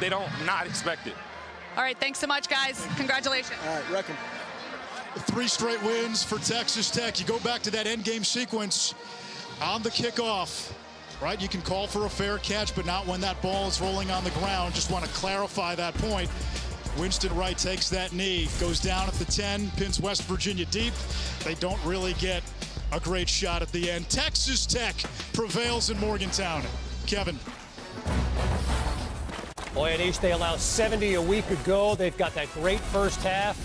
Speaker 8: they don't not expect it.
Speaker 9: All right, thanks so much, guys. Congratulations.
Speaker 6: All right, wreck 'em.
Speaker 16: 3 straight wins for Texas Tech. You go back to that end game sequence on the kickoff. Right, you can call for a fair catch, but not when that ball is rolling on the ground. Just want to clarify that point. Winston Wright takes that knee, goes down at the 10, pins West Virginia deep. They don't really get a great shot at the end. Texas Tech prevails in Morgantown. Kevin.
Speaker 24: Boy, at East, they allowed 70 a week ago. They've got that great first half.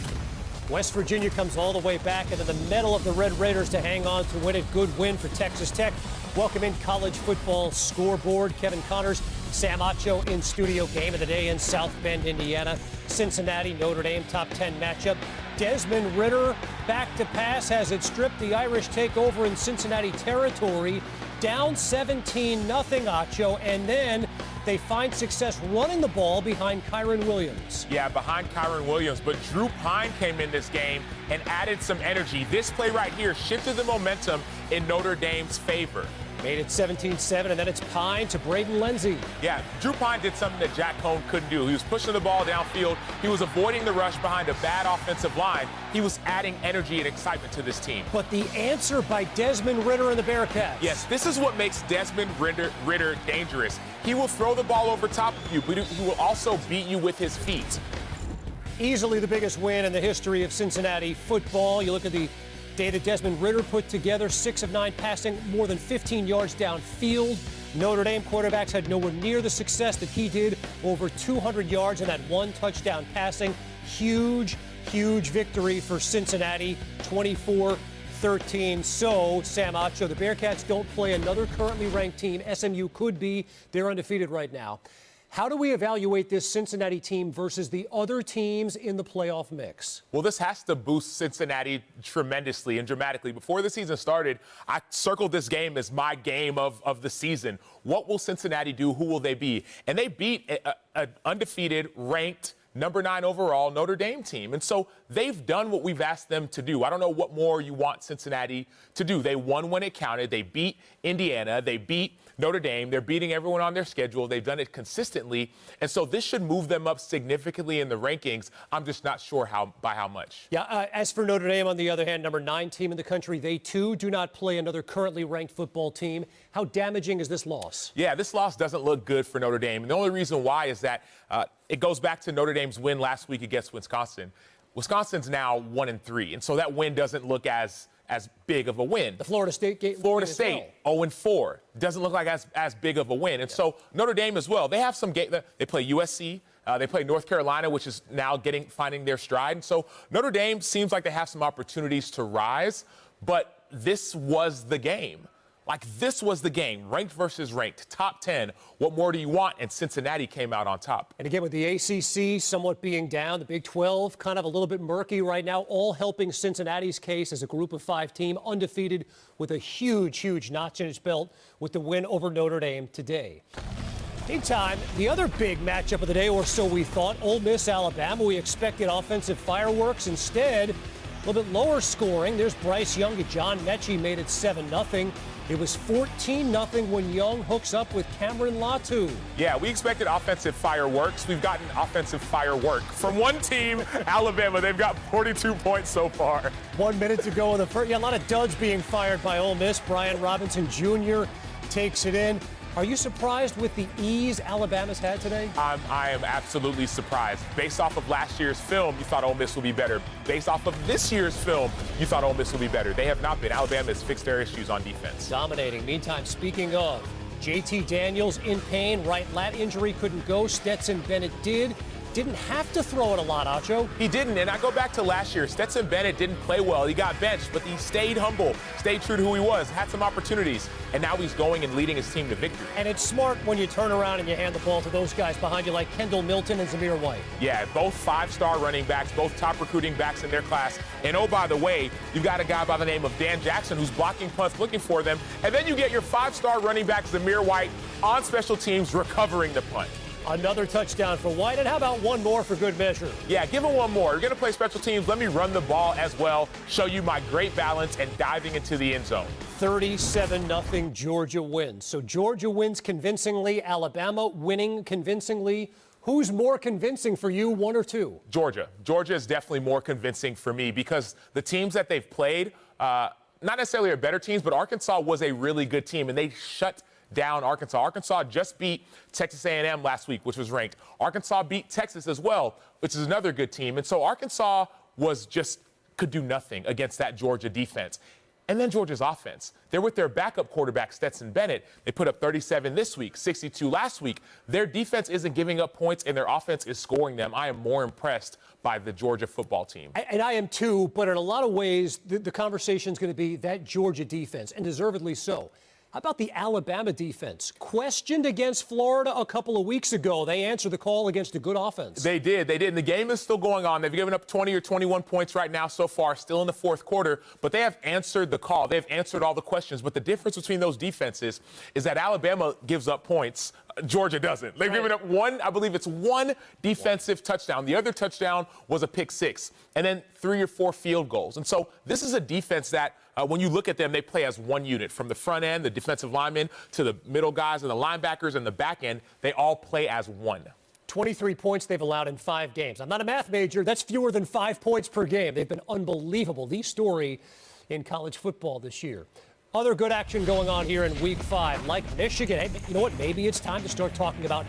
Speaker 24: West Virginia comes all the way back into the middle of the Red Raiders to hang on to win it. Good win for Texas Tech. Welcome in college football scoreboard. Kevin Connors, Sam Acho in studio. Game of the day in South Bend, Indiana. Cincinnati, Notre Dame, top 10 matchup. Desmond Ridder back to pass, has it stripped. The Irish take over in Cincinnati territory. Down 17-0, Acho, and then they find success running the ball behind Kyron Williams.
Speaker 25: Yeah, behind Kyron Williams, but Drew Pine came in this game and added some energy. This play right here shifted the momentum in Notre Dame's favor.
Speaker 24: Made it 17-7, and then it's Pine to Braden Lenzy.
Speaker 25: Yeah, Drew Pine did something that Jack Cohn couldn't do. He was pushing the ball downfield. He was avoiding the rush behind a bad offensive line. He was adding energy and excitement to this team.
Speaker 24: But the answer by Desmond Ridder and the Bearcats.
Speaker 25: Yes, this is what makes Desmond Ridder dangerous. He will throw the ball over top of you, but he will also beat you with his feet.
Speaker 24: Easily the biggest win in the history of Cincinnati football. You look at the day that Desmond Ridder put together, 6 of 9 passing, more than 15 yards downfield. Notre Dame quarterbacks had nowhere near the success that he did, over 200 yards and that 1 touchdown passing. Huge, huge victory for Cincinnati, 24-13. So, Sam Acho, the Bearcats don't play another currently ranked team. SMU could be. They're undefeated right now. How do we evaluate this Cincinnati team versus the other teams in the playoff mix?
Speaker 25: Well, this has to boost Cincinnati tremendously and dramatically. Before the season started, I circled this game as my game of the season. What will Cincinnati do? Who will they be? And they beat an undefeated, ranked, number 9 overall Notre Dame team. And so they've done what we've asked them to do. I don't know what more you want Cincinnati to do. They won when it counted. They beat Indiana. They beat Notre Dame. They're beating everyone on their schedule. They've done it consistently. And so this should move them up significantly in the rankings. I'm just not sure by how much.
Speaker 24: Yeah, as for Notre Dame, on the other hand, number 9 team in the country, they too do not play another currently ranked football team. How damaging is this loss?
Speaker 25: Yeah, this loss doesn't look good for Notre Dame. And the only reason why is that it goes back to Notre Dame's win last week against Wisconsin. Wisconsin's now 1-3, and so that win doesn't look as big of a win.
Speaker 24: The Florida State game.
Speaker 25: Florida State, 0-4. Doesn't look like as big of a win. And so Notre Dame as well. They have some game. They play USC. They play North Carolina, which is now finding their stride. And so Notre Dame seems like they have some opportunities to rise, but this was the game. This was the game, ranked versus ranked, top 10. What more do you want? And Cincinnati came out on top.
Speaker 24: And again, with the ACC somewhat being down, the Big 12 kind of a little bit murky right now, all helping Cincinnati's case as a group of 5 team, undefeated with a huge, huge notch in its belt with the win over Notre Dame today. Meantime, the other big matchup of the day, or so we thought, Ole Miss, Alabama. We expected offensive fireworks. Instead, a little bit lower scoring. There's Bryce Young and John Mechie made it 7-0. It was 14-0 when Young hooks up with Cameron Latu.
Speaker 25: Yeah, we expected offensive fireworks. We've gotten offensive firework from one team, Alabama. They've got 42 points so far.
Speaker 24: 1 minute to go in the first. Yeah, a lot of duds being fired by Ole Miss. Brian Robinson Jr. takes it in. Are you surprised with the ease Alabama's had today?
Speaker 25: I am absolutely surprised. Based off of last year's film, you thought Ole Miss would be better. Based off of this year's film, you thought Ole Miss would be better. They have not been. Alabama has fixed their issues on defense.
Speaker 24: Dominating. Meantime, speaking of, JT Daniels in pain, right lat injury, couldn't go. Stetson Bennett did. Didn't have to throw it a lot, Acho.
Speaker 25: He didn't, and I go back to last year. Stetson Bennett didn't play well. He got benched, but he stayed humble, stayed true to who he was, had some opportunities, and now he's going and leading his team to victory.
Speaker 24: And it's smart when you turn around and you hand the ball to those guys behind you like Kendall Milton and Zamir White.
Speaker 25: Yeah, both 5-star running backs, both top recruiting backs in their class. And oh, by the way, you've got a guy by the name of Dan Jackson who's blocking punts, looking for them. And then you get your 5-star running back, Zamir White, on special teams, recovering the punt.
Speaker 24: Another touchdown for White, and how about one more for good measure?
Speaker 25: Yeah, give him one more. You're going to play special teams. Let me run the ball as well, show you my great balance and diving into the end zone.
Speaker 24: 37-0 Georgia wins. So Georgia wins convincingly, Alabama winning convincingly. Who's more convincing for you, one or two?
Speaker 25: Georgia. Georgia is definitely more convincing for me because the teams that they've played, not necessarily are better teams, but Arkansas was a really good team, and they shut down Arkansas. Arkansas just beat Texas A&M last week, which was ranked. Arkansas beat Texas as well, which is another good team. And so Arkansas could do nothing against that Georgia defense. And then Georgia's offense. They're with their backup quarterback, Stetson Bennett. They put up 37 this week, 62 last week. Their defense isn't giving up points, and their offense is scoring them. I am more impressed by the Georgia football team.
Speaker 24: And I am too, but in a lot of ways, the conversation is going to be that Georgia defense, and deservedly so. How about the Alabama defense? Questioned against Florida a couple of weeks ago. They answered the call against a good offense.
Speaker 25: They did. And the game is still going on. They've given up 20 or 21 points right now so far, still in the fourth quarter. But they have answered the call. They've answered all the questions. But the difference between those defenses is that Alabama gives up points. Georgia doesn't. They've given up one defensive touchdown. The other touchdown was a pick six. And then 3 or 4 field goals. And so this is a defense that when you look at them, they play as one unit. From the front end, the defensive linemen, to the middle guys and the linebackers and the back end, they all play as one.
Speaker 24: 23 points they've allowed in 5 games. I'm not a math major. That's fewer than 5 points per game. They've been unbelievable. The story in college football this year. Other good action going on here in Week 5, like Michigan. Hey, you know what? Maybe it's time to start talking about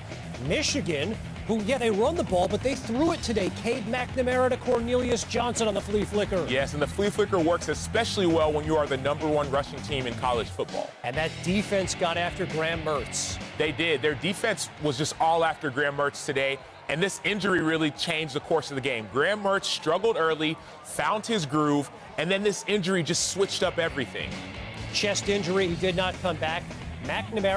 Speaker 24: Michigan, who, they run the ball, but they threw it today. Cade McNamara to Cornelius Johnson on the flea flicker.
Speaker 25: Yes, and the flea flicker works especially well when you are the #1 rushing team in college football.
Speaker 24: And that defense got after Graham Mertz.
Speaker 25: They did. Their defense was just all after Graham Mertz today. And this injury really changed the course of the game. Graham Mertz struggled early, found his groove, and then this injury just switched up everything.
Speaker 24: Chest injury, he did not come back. McNamara